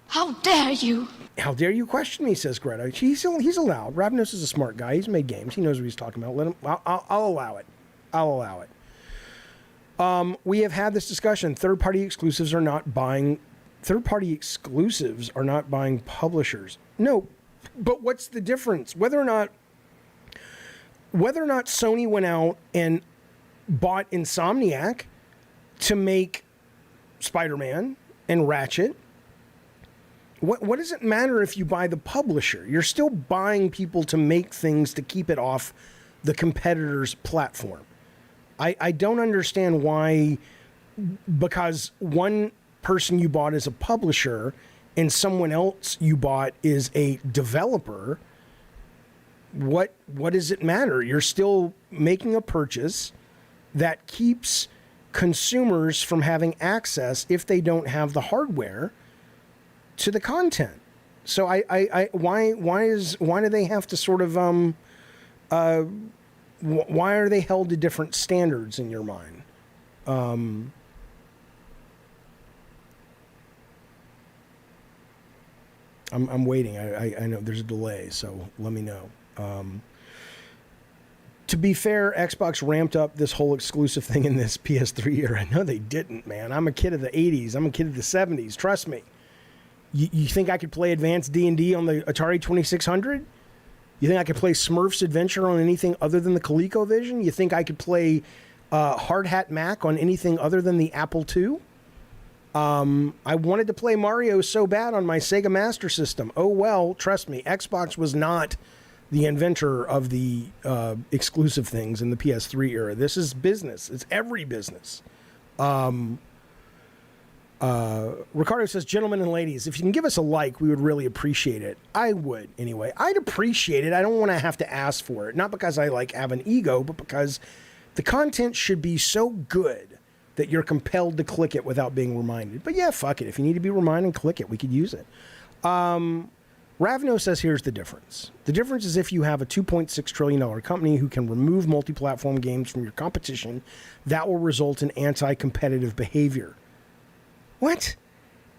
How dare you? How dare you question me, says Greta. He's allowed. Ravnos is a smart guy. He's made games. He knows what he's talking about. Let him. I'll allow it. I'll allow it. We have had this discussion. Third-party exclusives are not buying publishers. No, but what's the difference? Whether or not Sony went out and bought Insomniac to make Spider-Man and Ratchet, what does it matter if you buy the publisher? You're still buying people to make things to keep it off the competitor's platform. I don't understand why, because one person you bought is a publisher and someone else you bought is a developer, what does it matter? You're still making a purchase that keeps consumers from having access, if they don't have the hardware, to the content. So why do they have to sort of why are they held to different standards in your mind? I'm waiting. I know there's a delay, so let me know. To be fair, Xbox ramped up this whole exclusive thing in this PS3 era. No, they didn't, man. I'm a kid of the 80s. I'm a kid of the 70s. Trust me. You think I could play advanced D&D on the Atari 2600? You think I could play Smurfs Adventure on anything other than the ColecoVision? You think I could play Hard Hat Mac on anything other than the Apple II? I wanted to play Mario so bad on my Sega Master System. Oh, well, trust me, Xbox was not the inventor of the exclusive things in the PS3 era. This is business. It's every business. Ricardo says, gentlemen and ladies, if you can give us a like, we would really appreciate it. I would, anyway. I'd appreciate it. I don't want to have to ask for it. Not because I have an ego, but because the content should be so good that you're compelled to click it without being reminded. But yeah, fuck it. If you need to be reminded, click it. We could use it. Ravno says, here's the difference. The difference is if you have a $2.6 trillion company who can remove multi-platform games from your competition, that will result in anti-competitive behavior. What?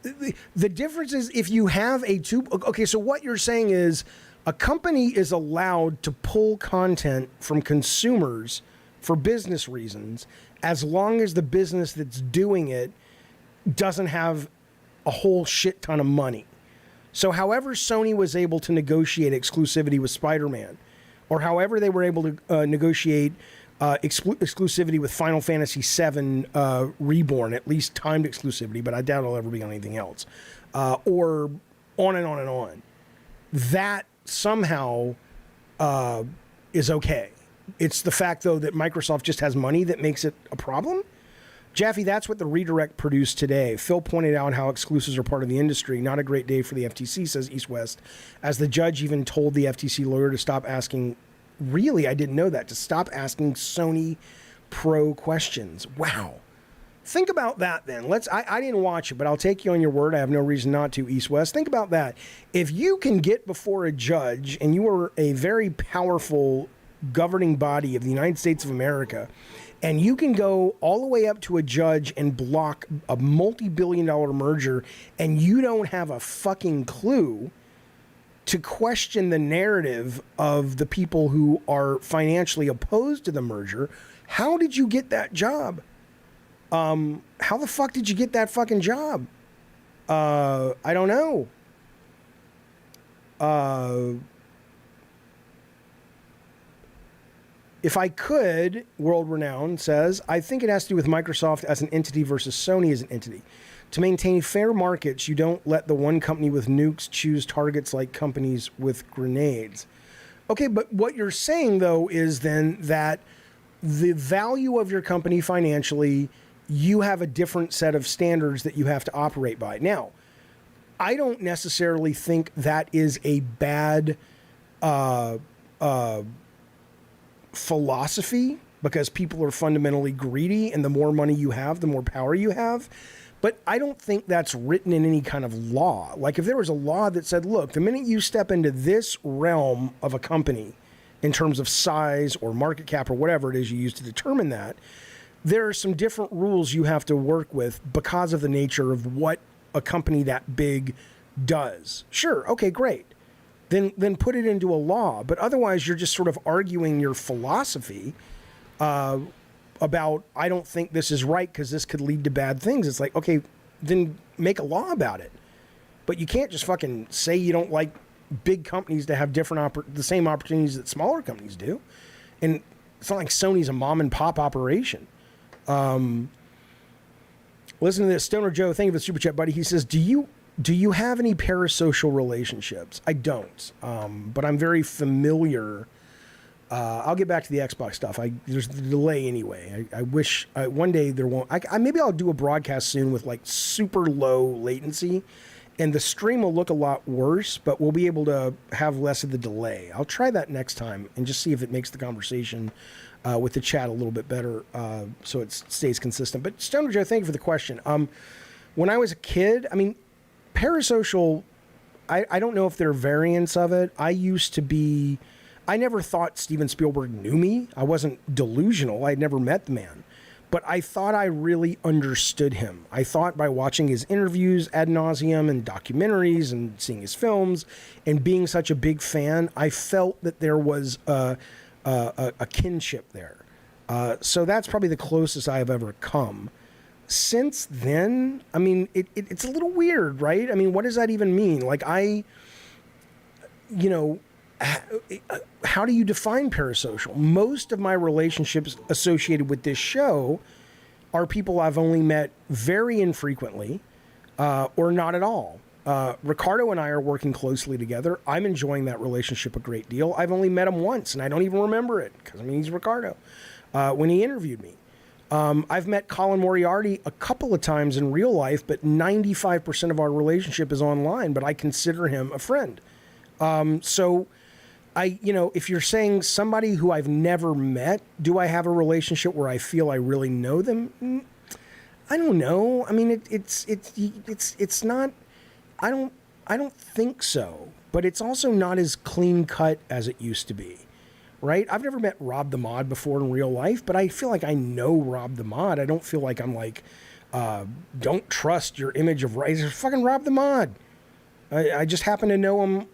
The difference is if you have okay, so what you're saying is a company is allowed to pull content from consumers for business reasons as long as the business that's doing it doesn't have a whole shit ton of money. So however Sony was able to negotiate exclusivity with Spider-Man, or however they were able to negotiate exclusivity with Final Fantasy VII Reborn, at least timed exclusivity, but I doubt it'll ever be on anything else, or on and on and on, that somehow is okay. It's the fact, though, that Microsoft just has money that makes it a problem. Jaffe, that's what the redirect produced today. Phil pointed out how exclusives are part of the industry. Not a great day for the FTC, says East West, as the judge even told the FTC lawyer to stop asking. Really, I didn't know that. To stop asking Sony Pro questions. Wow. Think about that then. I didn't watch it, but I'll take you on your word. I have no reason not to, East West. Think about that. If you can get before a judge and you are a very powerful governing body of the United States of America, and you can go all the way up to a judge and block a multi-billion-dollar merger, and you don't have a fucking clue to question the narrative of the people who are financially opposed to the merger, how did you get that job? How the fuck did you get that fucking job? I don't know. If I could, World Renowned says, I think it has to do with Microsoft as an entity versus Sony as an entity. To maintain fair markets, you don't let the one company with nukes choose targets like companies with grenades. Okay, but what you're saying, though, is then that the value of your company financially, you have a different set of standards that you have to operate by. Now, I don't necessarily think that is a bad philosophy, because people are fundamentally greedy, and the more money you have, the more power you have. But I don't think that's written in any kind of law. Like if there was a law that said, look, the minute you step into this realm of a company in terms of size or market cap or whatever it is you use to determine that, there are some different rules you have to work with because of the nature of what a company that big does. Sure, okay, great. Then put it into a law. But otherwise, you're just sort of arguing your philosophy about, I don't think this is right because this could lead to bad things. It's like, okay, then make a law about it. But you can't just fucking say you don't like big companies to have the same opportunities that smaller companies do. And it's not like Sony's a mom and pop operation. Listen to this. Stoner Joe, thank you for the super chat, buddy. He says, do you have any parasocial relationships? I don't. But I'm very familiar I'll get back to the Xbox stuff. There's the delay anyway. I wish one day there won't. Maybe I'll do a broadcast soon with like super low latency, and the stream will look a lot worse, but we'll be able to have less of the delay. I'll try that next time and just see if it makes the conversation with the chat a little bit better, so it stays consistent. But Stoner Joe, thank you for the question. When I was a kid, I mean, Parasocial, I don't know if there are variants of it. I never thought Steven Spielberg knew me. I wasn't delusional. I'd never met the man. But I thought I really understood him. I thought by watching his interviews ad nauseum and documentaries and seeing his films and being such a big fan, I felt that there was a kinship there. So that's probably the closest I have ever come. Since then, I mean, it's a little weird, right? I mean, what does that even mean? Like, how do you define parasocial? Most of my relationships associated with this show are people I've only met very infrequently or not at all. Ricardo and I are working closely together. I'm enjoying that relationship a great deal. I've only met him once, and I don't even remember it because, I mean, he's Ricardo when he interviewed me. I've met Colin Moriarty a couple of times in real life, but 95% of our relationship is online, but I consider him a friend. So if you're saying somebody who I've never met, do I have a relationship where I feel I really know them? I don't know. I mean, it's not, I don't think so, but it's also not as clean cut as it used to be, right? I've never met Rob the Mod before in real life, but I feel like I know Rob the Mod. I don't feel like I'm like, don't trust your image of He's fucking Rob the Mod. I just happen to know him,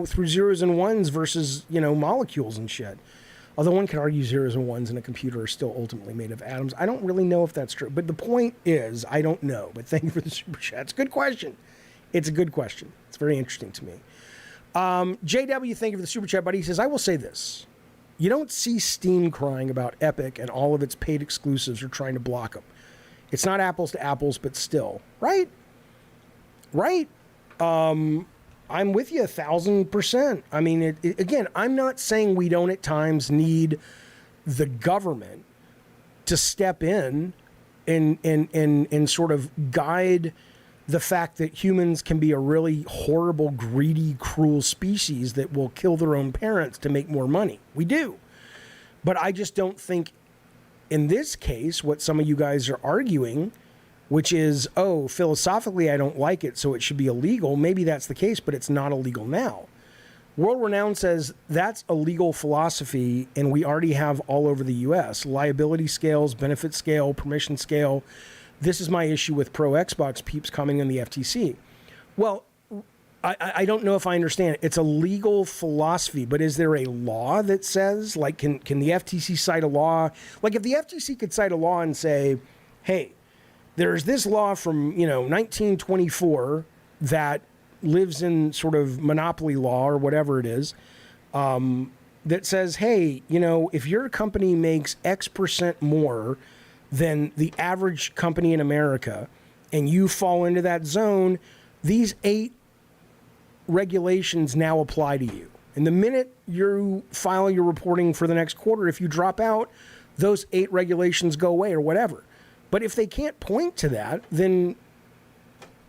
through zeros and ones versus, molecules and shit. Although one could argue zeros and ones in a computer are still ultimately made of atoms. I don't really know if that's true. But the point is, I don't know. But thank you for the super chat. It's a good question. It's a good question. It's very interesting to me. JW, thank you for the super chat, buddy. He says, I will say this. You don't see Steam crying about Epic and all of its paid exclusives or trying to block them. It's not apples to apples, but still. Right? Right? I'm with you 1,000%. I mean, again, I'm not saying we don't at times need the government to step in and sort of guide the fact that humans can be a really horrible, greedy, cruel species that will kill their own parents to make more money. We do. But I just don't think in this case, what some of you guys are arguing, which is, philosophically, I don't like it, so it should be illegal. Maybe that's the case, but it's not illegal now. World Renowned says that's a legal philosophy, and we already have all over the U.S. Liability scales, benefit scale, permission scale. This is my issue with pro Xbox peeps coming in the FTC. Well, I don't know if I understand. It's a legal philosophy, but is there a law that says, like, can the FTC cite a law? Like, if the FTC could cite a law and say, hey, there's this law from, 1924 that lives in sort of monopoly law or whatever it is, that says, hey, if your company makes X% more than the average company in America and you fall into that zone, these 8 regulations now apply to you. And the minute you file your reporting for the next quarter, if you drop out, those 8 regulations go away or whatever. But if they can't point to that, then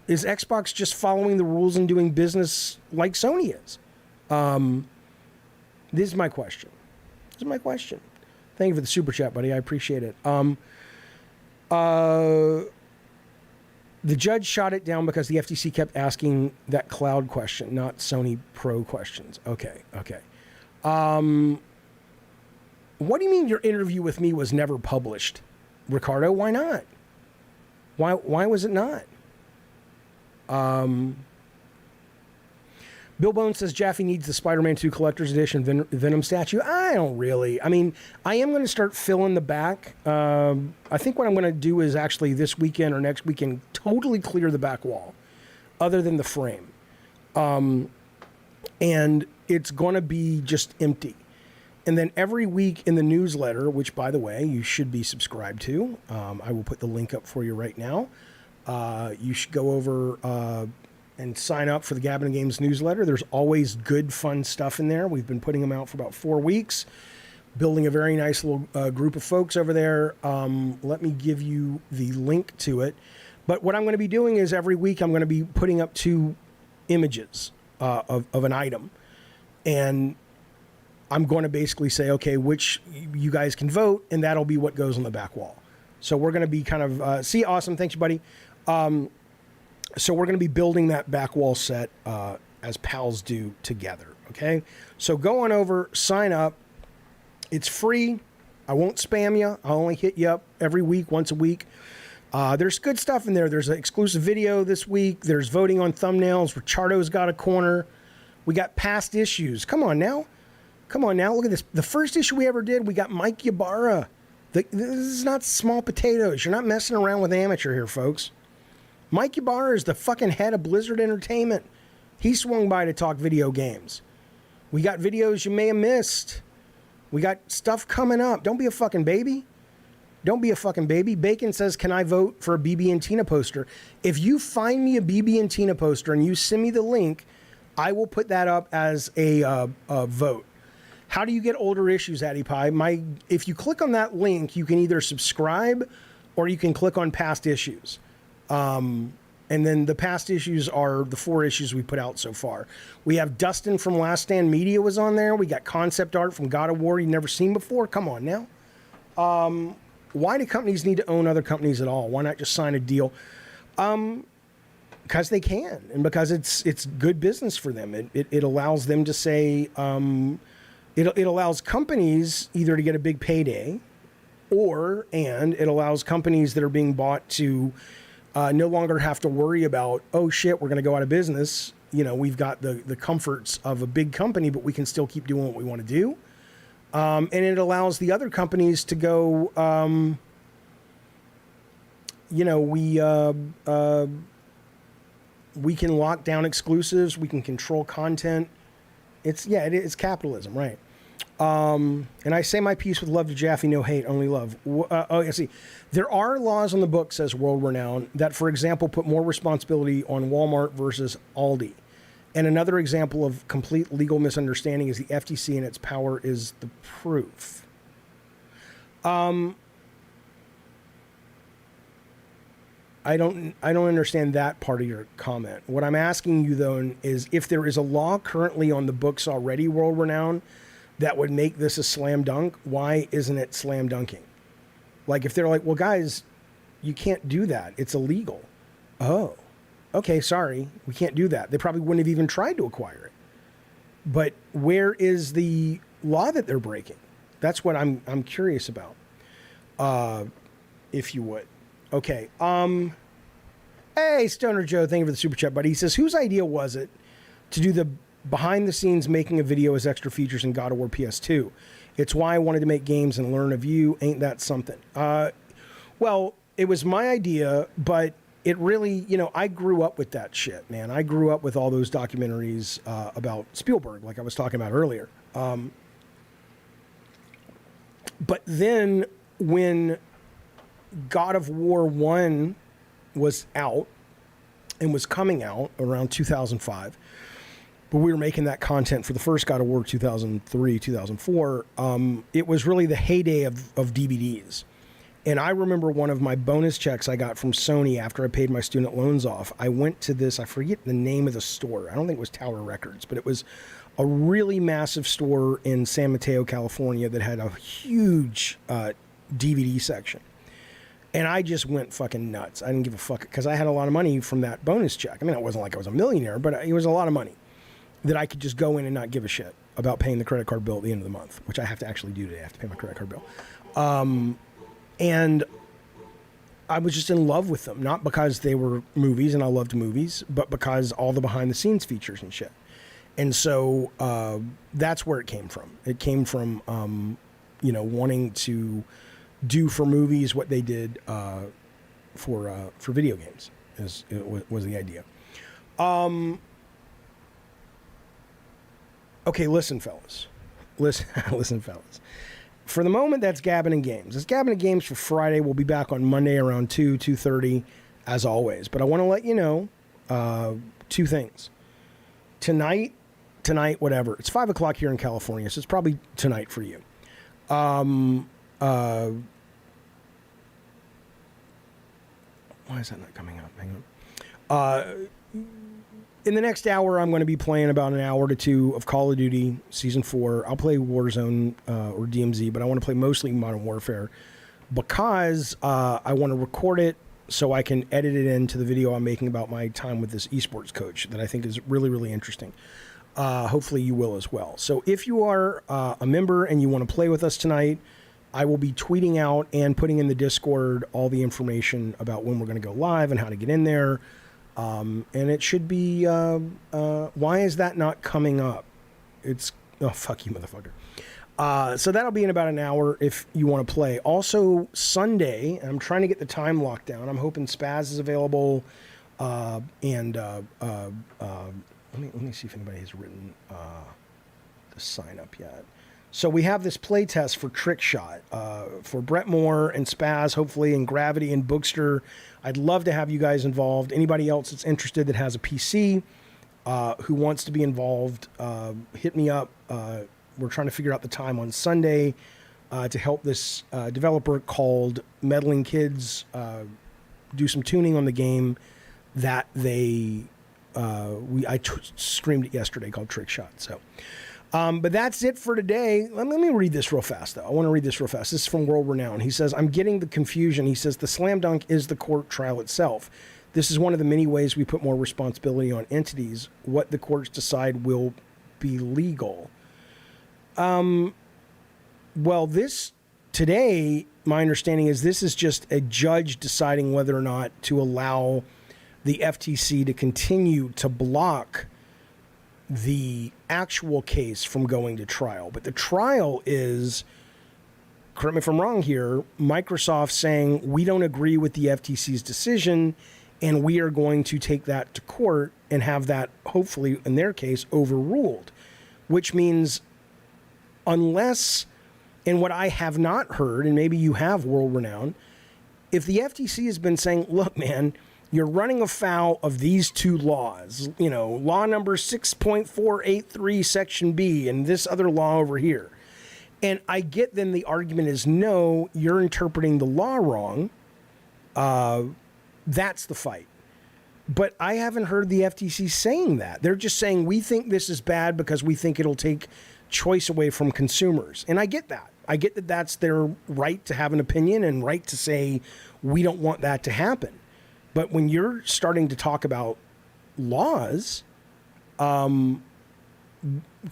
is Xbox just following the rules and doing business like Sony is? This is my question. Thank you for the super chat, buddy. I appreciate it. The judge shot it down because the FTC kept asking that cloud question, not Sony Pro questions. Okay. What do you mean your interview with me was never published? Ricardo, why not? Why was it not? Bill Bone says Jaffe needs the Spider-Man 2 Collector's Edition Venom statue. I don't really. I mean, I am going to start filling the back. I think what I'm going to do is actually this weekend or next weekend totally clear the back wall, other than the frame. And it's going to be just empty. And then every week in the newsletter, which, by the way, you should be subscribed to, I will put the link up for you right now. You should go over and sign up for the Gabbin&Games newsletter. There's always good, fun stuff in there. We've been putting them out for about 4 weeks. building a very nice little group of folks over there. Let me give you the link to it. But what I'm going to be doing is every week I'm going to be putting up 2 images of an item. And I'm going to basically say, okay, which you guys can vote, and that'll be what goes on the back wall. So we're going to be kind of, awesome, thanks, buddy. So we're going to be building that back wall set as pals do together, okay? So go on over, sign up. It's free. I won't spam you. I'll only hit you up every week, once a week. There's good stuff in there. There's an exclusive video this week. There's voting on thumbnails. Richardo's got a corner. We got past issues. Come on now. Look at this. The first issue we ever did, we got Mike Ybarra. This is not small potatoes. You're not messing around with amateur here, folks. Mike Ybarra is the fucking head of Blizzard Entertainment. He swung by to talk video games. We got videos you may have missed. We got stuff coming up. Don't be a fucking baby. Bacon says, can I vote for a BB and Tina poster? If you find me a BB and Tina poster and you send me the link, I will put that up as a vote. How do you get older issues, Addy Pie? If you click on that link, you can either subscribe or you can click on past issues. And then the past issues are the 4 issues we put out so far. We have Dustin from Last Stand Media was on there. We got concept art from God of War you've never seen before. Come on now. Why do companies need to own other companies at all? Why not just sign a deal? Because they can, and because it's good business for them. It allows them to say... It allows companies either to get a big payday, and it allows companies that are being bought to no longer have to worry about, oh shit, we're going to go out of business. You know, we've got the comforts of a big company, but we can still keep doing what we want to do. And it allows the other companies to go, we can lock down exclusives, we can control content. It's capitalism, right? And I say my piece with love to Jaffe, no hate, only love. I see. There are laws on the book, says World Renown, that, for example, put more responsibility on Walmart versus Aldi. And another example of complete legal misunderstanding is the FTC and its power is the proof. I don't understand that part of your comment. What I'm asking you, though, is if there is a law currently on the books already, World Renown, that would make this a slam dunk, why isn't it slam dunking? Like, if they're like, well, guys, you can't do that. It's illegal. Oh, okay, sorry. We can't do that. They probably wouldn't have even tried to acquire it. But where is the law that they're breaking? That's what I'm curious about, if you would. Okay. Hey, Stoner Joe, thank you for the super chat, buddy. He says, whose idea was it to do the behind the scenes making a video as extra features in God of War PS2? It's why I wanted to make games and learn of you. Ain't that something? Well, it was my idea, but it really, I grew up with that shit, man. I grew up with all those documentaries about Spielberg, like I was talking about earlier. But then when God of War 1 was out and was coming out around 2005, but we were making that content for the first God of War 2003, 2004. It was really the heyday of DVDs. And I remember one of my bonus checks I got from Sony after I paid my student loans off. I went to this, I forget the name of the store. I don't think it was Tower Records, but it was a really massive store in San Mateo, California that had a huge DVD section. And I just went fucking nuts. I didn't give a fuck because I had a lot of money from that bonus check. I mean, it wasn't like I was a millionaire, but it was a lot of money that I could just go in and not give a shit about paying the credit card bill at the end of the month, which I have to actually do today. I have to pay my credit card bill. And I was just in love with them, not because they were movies and I loved movies, but because all the behind the scenes features and shit. And so that's where it came from. It came from, wanting to do for movies what they did for video games was the idea. Okay, listen, fellas. Listen, fellas. For the moment, that's Gabbin&Games. That's Gabbin&Games for Friday. We'll be back on Monday around 2:30, as always. But I want to let you know 2 things. Tonight, whatever. It's 5 o'clock here in California, so it's probably tonight for you. Why is that not coming up? Hang on. In the next hour, I'm going to be playing about an hour to two of Call of Duty Season 4. I'll play Warzone or DMZ, but I want to play mostly Modern Warfare because I want to record it so I can edit it into the video I'm making about my time with this esports coach that I think is really, really interesting. Hopefully you will as well. So if you are a member and you want to play with us tonight, I will be tweeting out and putting in the Discord all the information about when we're going to go live and how to get in there. And it should be, why is that not coming up? It's, oh, fuck you, motherfucker. So that'll be in about an hour if you want to play. Also, Sunday, I'm trying to get the time locked down. I'm hoping Spaz is available. Let me see if anybody has written the sign up yet. So we have this play test for Trick Shot for Brett Moore and Spaz, hopefully, and Gravity and Bookster. I'd love to have you guys involved. Anybody else that's interested that has a PC who wants to be involved, hit me up. We're trying to figure out the time on Sunday to help this developer called Meddling Kids do some tuning on the game that they I screamed it yesterday called Trick Shot. So. But that's it for today. Let me read this real fast, though. I want to read this real fast. This is from World Renown. He says, I'm getting the confusion. He says, the slam dunk is the court trial itself. This is one of the many ways we put more responsibility on entities. What the courts decide will be legal. Well, this, today, my understanding is this is just a judge deciding whether or not to allow the FTC to continue to block the actual case from going to trial. But the trial is, correct me if I'm wrong here, Microsoft saying we don't agree with the FTC's decision and we are going to take that to court and have that, hopefully, in their case, overruled. Which means unless, and what I have not heard, and maybe you have, World Renown, if the FTC has been saying, look, man, you're running afoul of these two laws, you know, law number 6.483 section B and this other law over here. And I get then the argument is, no, you're interpreting the law wrong. That's the fight. But I haven't heard the FTC saying that. They're just saying, we think this is bad because we think it'll take choice away from consumers. And I get that. I get that that's their right to have an opinion and right to say, we don't want that to happen. But when you're starting to talk about laws, can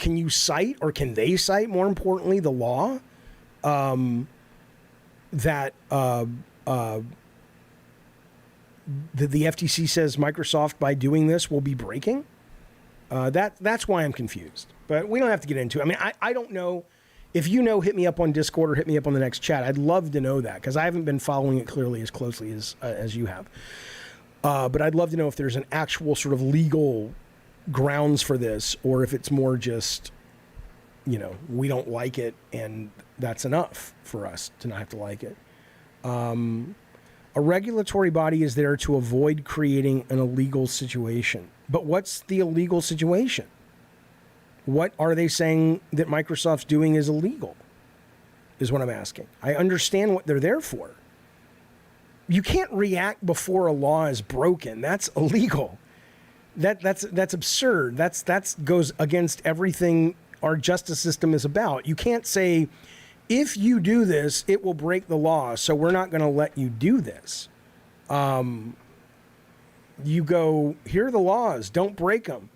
you cite, or can they cite, more importantly, the law that the FTC says Microsoft, by doing this, will be breaking? That's why I'm confused. But we don't have to get into it. I mean, I don't know. If you know, hit me up on Discord or hit me up on the next chat. I'd love to know that because I haven't been following it clearly as closely as you have. But I'd love to know if there's an actual sort of legal grounds for this, or if it's more just, you know, we don't like it and that's enough for us to not have to like it. A regulatory body is there to avoid creating an illegal situation. But what's the illegal situation? What are they saying that Microsoft's doing is illegal, is what I'm asking. I understand what they're there for. You can't react before a law is broken. That's illegal. That's absurd. That goes against everything our justice system is about. You can't say, if you do this, it will break the law, so we're not going to let you do this. You go, here are the laws, don't break them.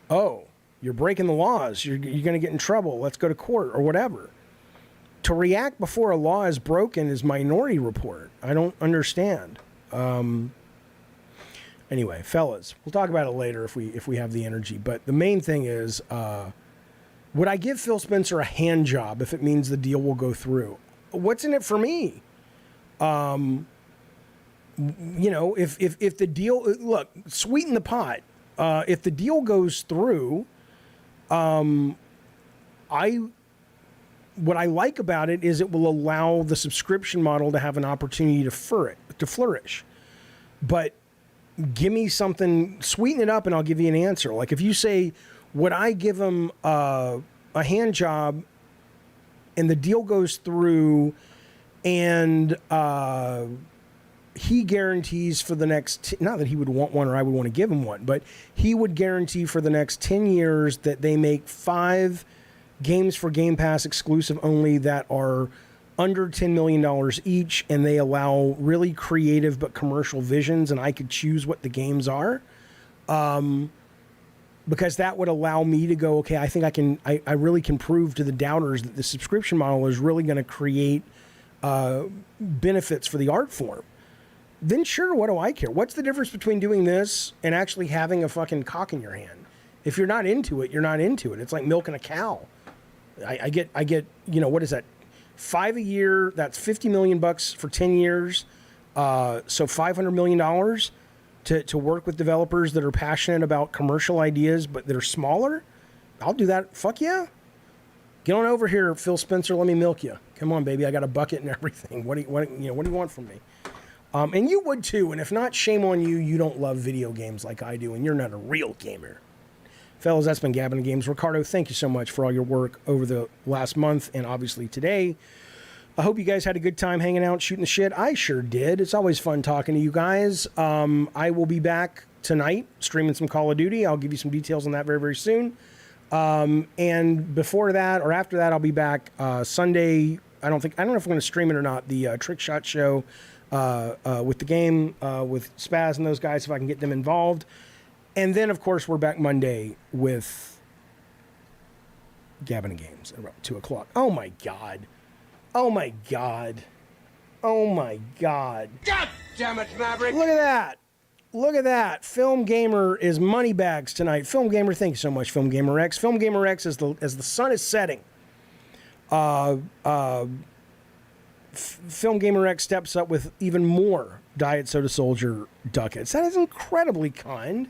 Oh, you're breaking the laws. You're going to get in trouble. Let's go to court or whatever. To react before a law is broken is Minority Report. I don't understand. Anyway, fellas, we'll talk about it later if we have the energy. But the main thing is, would I give Phil Spencer a hand job if it means the deal will go through? What's in it for me? You know, if the deal, look, sweeten the pot. If the deal goes through, what I like about it is it will allow the subscription model to have an opportunity to flourish. But give me something, sweeten it up, and I'll give you an answer. Like if you say, would I give him a hand job and the deal goes through, and he guarantees for the next, not that he would want one or I would want to give him one, but he would guarantee for the next 10 years that they make 5 games for Game Pass exclusive only that are under $10 million each, and they allow really creative but commercial visions, and I could choose what the games are. Because that would allow me to go, okay, I think I really can prove to the doubters that the subscription model is really going to create benefits for the art form. Then sure, what do I care? What's the difference between doing this and actually having a fucking cock in your hand? If you're not into it, you're not into it. It's like milking a cow. I get, what is that? 5 a year, that's $50 million for 10 years. So $500 million to work with developers that are passionate about commercial ideas, but that are smaller. I'll do that. Fuck yeah. Get on over here, Phil Spencer. Let me milk you. Come on, baby. I got a bucket and everything. What do you want from me? And you would too. And if not, shame on you. You don't love video games like I do, and you're not a real gamer. Fellas, that's been Gabbin&Games. Ricardo, thank you so much for all your work over the last month and obviously today. I hope you guys had a good time hanging out, shooting the shit. I sure did. It's always fun talking to you guys. I will be back tonight streaming some Call of Duty. I'll give you some details on that very, very soon. And before that or after that, I'll be back Sunday. I don't know if I'm going to stream it or not. The Trick Shot show with the game, with Spaz and those guys, if I can get them involved. And then, of course, we're back Monday with Gabbin&Games at about 2 o'clock. Oh, my God. Oh, my God. Oh, my God. God damn it, Maverick! Look at that. Look at that. Film Gamer is money bags tonight. Film Gamer, thank you so much, Film Gamer X. Film Gamer X, as the sun is setting, Film Gamer X steps up with even more Diet Soda Soldier ducats. That is incredibly kind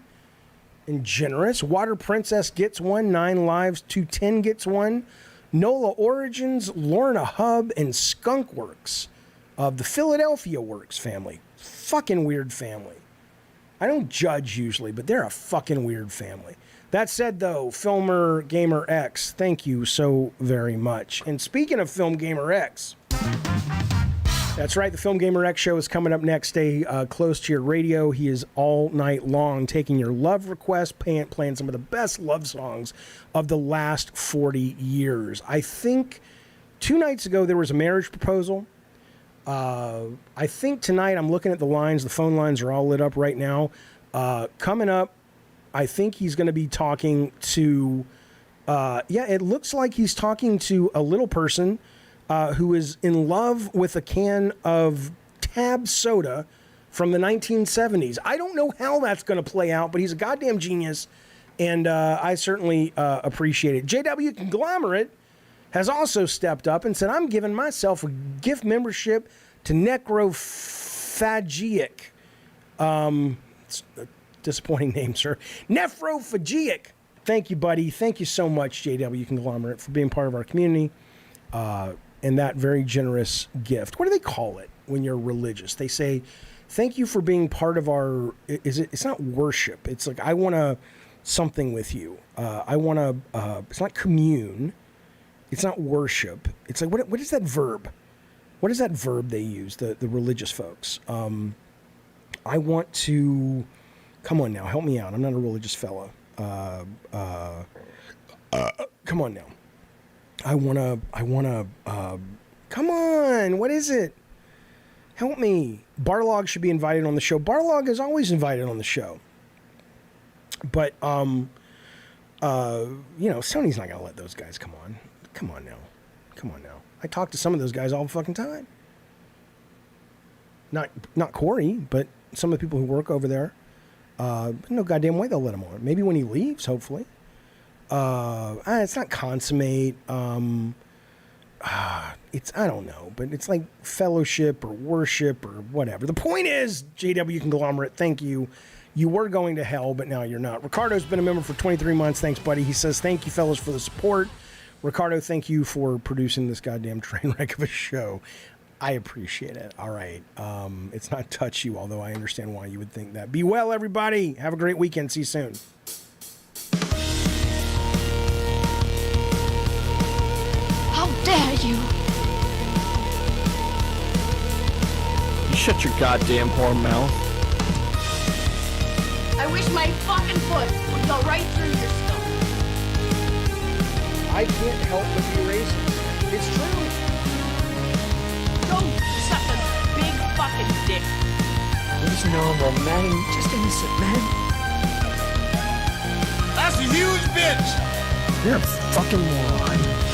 and generous. Water Princess gets one. 9 Lives 210 gets one. Nola Origins, Lorna Hub, and Skunkworks of the Philadelphia Works family. Fucking weird family. I don't judge usually, but they're a fucking weird family. That said, though, Filmer Gamer X, thank you so very much. And speaking of Film Gamer X, that's right, the Film Gamer X show is coming up next. Stay close to your radio. He is all night long taking your love requests, playing some of the best love songs of the last 40 years. I think 2 nights ago there was a marriage proposal. I think tonight, I'm looking at the lines. The phone lines are all lit up right now. Coming up, I think he's going to be talking to, it looks like he's talking to a little person who is in love with a can of Tab soda from the 1970s. I don't know how that's going to play out, but he's a goddamn genius, and I certainly appreciate it. JW Conglomerate has also stepped up and said, I'm giving myself a gift membership to Necrophagic. It's a disappointing name, sir. Neprophagic. Thank you, buddy. Thank you so much, JW Conglomerate, for being part of our community and that very generous gift. What do they call it when you're religious? They say, thank you for being part of our, it's not worship. It's like, I want to something with you. I want to, it's not commune. It's not worship. It's like, what is that verb? What is that verb they use, the religious folks? I want to, come on now, help me out. I'm not a religious fella. Come on now. I want to, come on, what is it? Help me. Barlog should be invited on the show. Barlog is always invited on the show. But, Sony's not going to let those guys come on. Come on now. I talk to some of those guys all the fucking time. Not Corey, but some of the people who work over there. No goddamn way they'll let him on. Maybe when he leaves, hopefully. It's not consummate. It's, I don't know, but it's like fellowship or worship or whatever. The point is, JW Conglomerate, thank you. You were going to hell, but now you're not. Ricardo's been a member for 23 months. Thanks, buddy. He says, thank you, fellas, for the support. Ricardo, thank you for producing this goddamn train wreck of a show. I appreciate it. All right. It's not touch you, although I understand why you would think that. Be well, everybody. Have a great weekend. See you soon. How dare dare you? You shut your goddamn whore mouth. I wish my fucking foot would go right through your skull. I can't help but be racist. It's true. Go suck a big fucking dick. He's normal, man. Just innocent, man. That's a huge bitch. You're a fucking moron.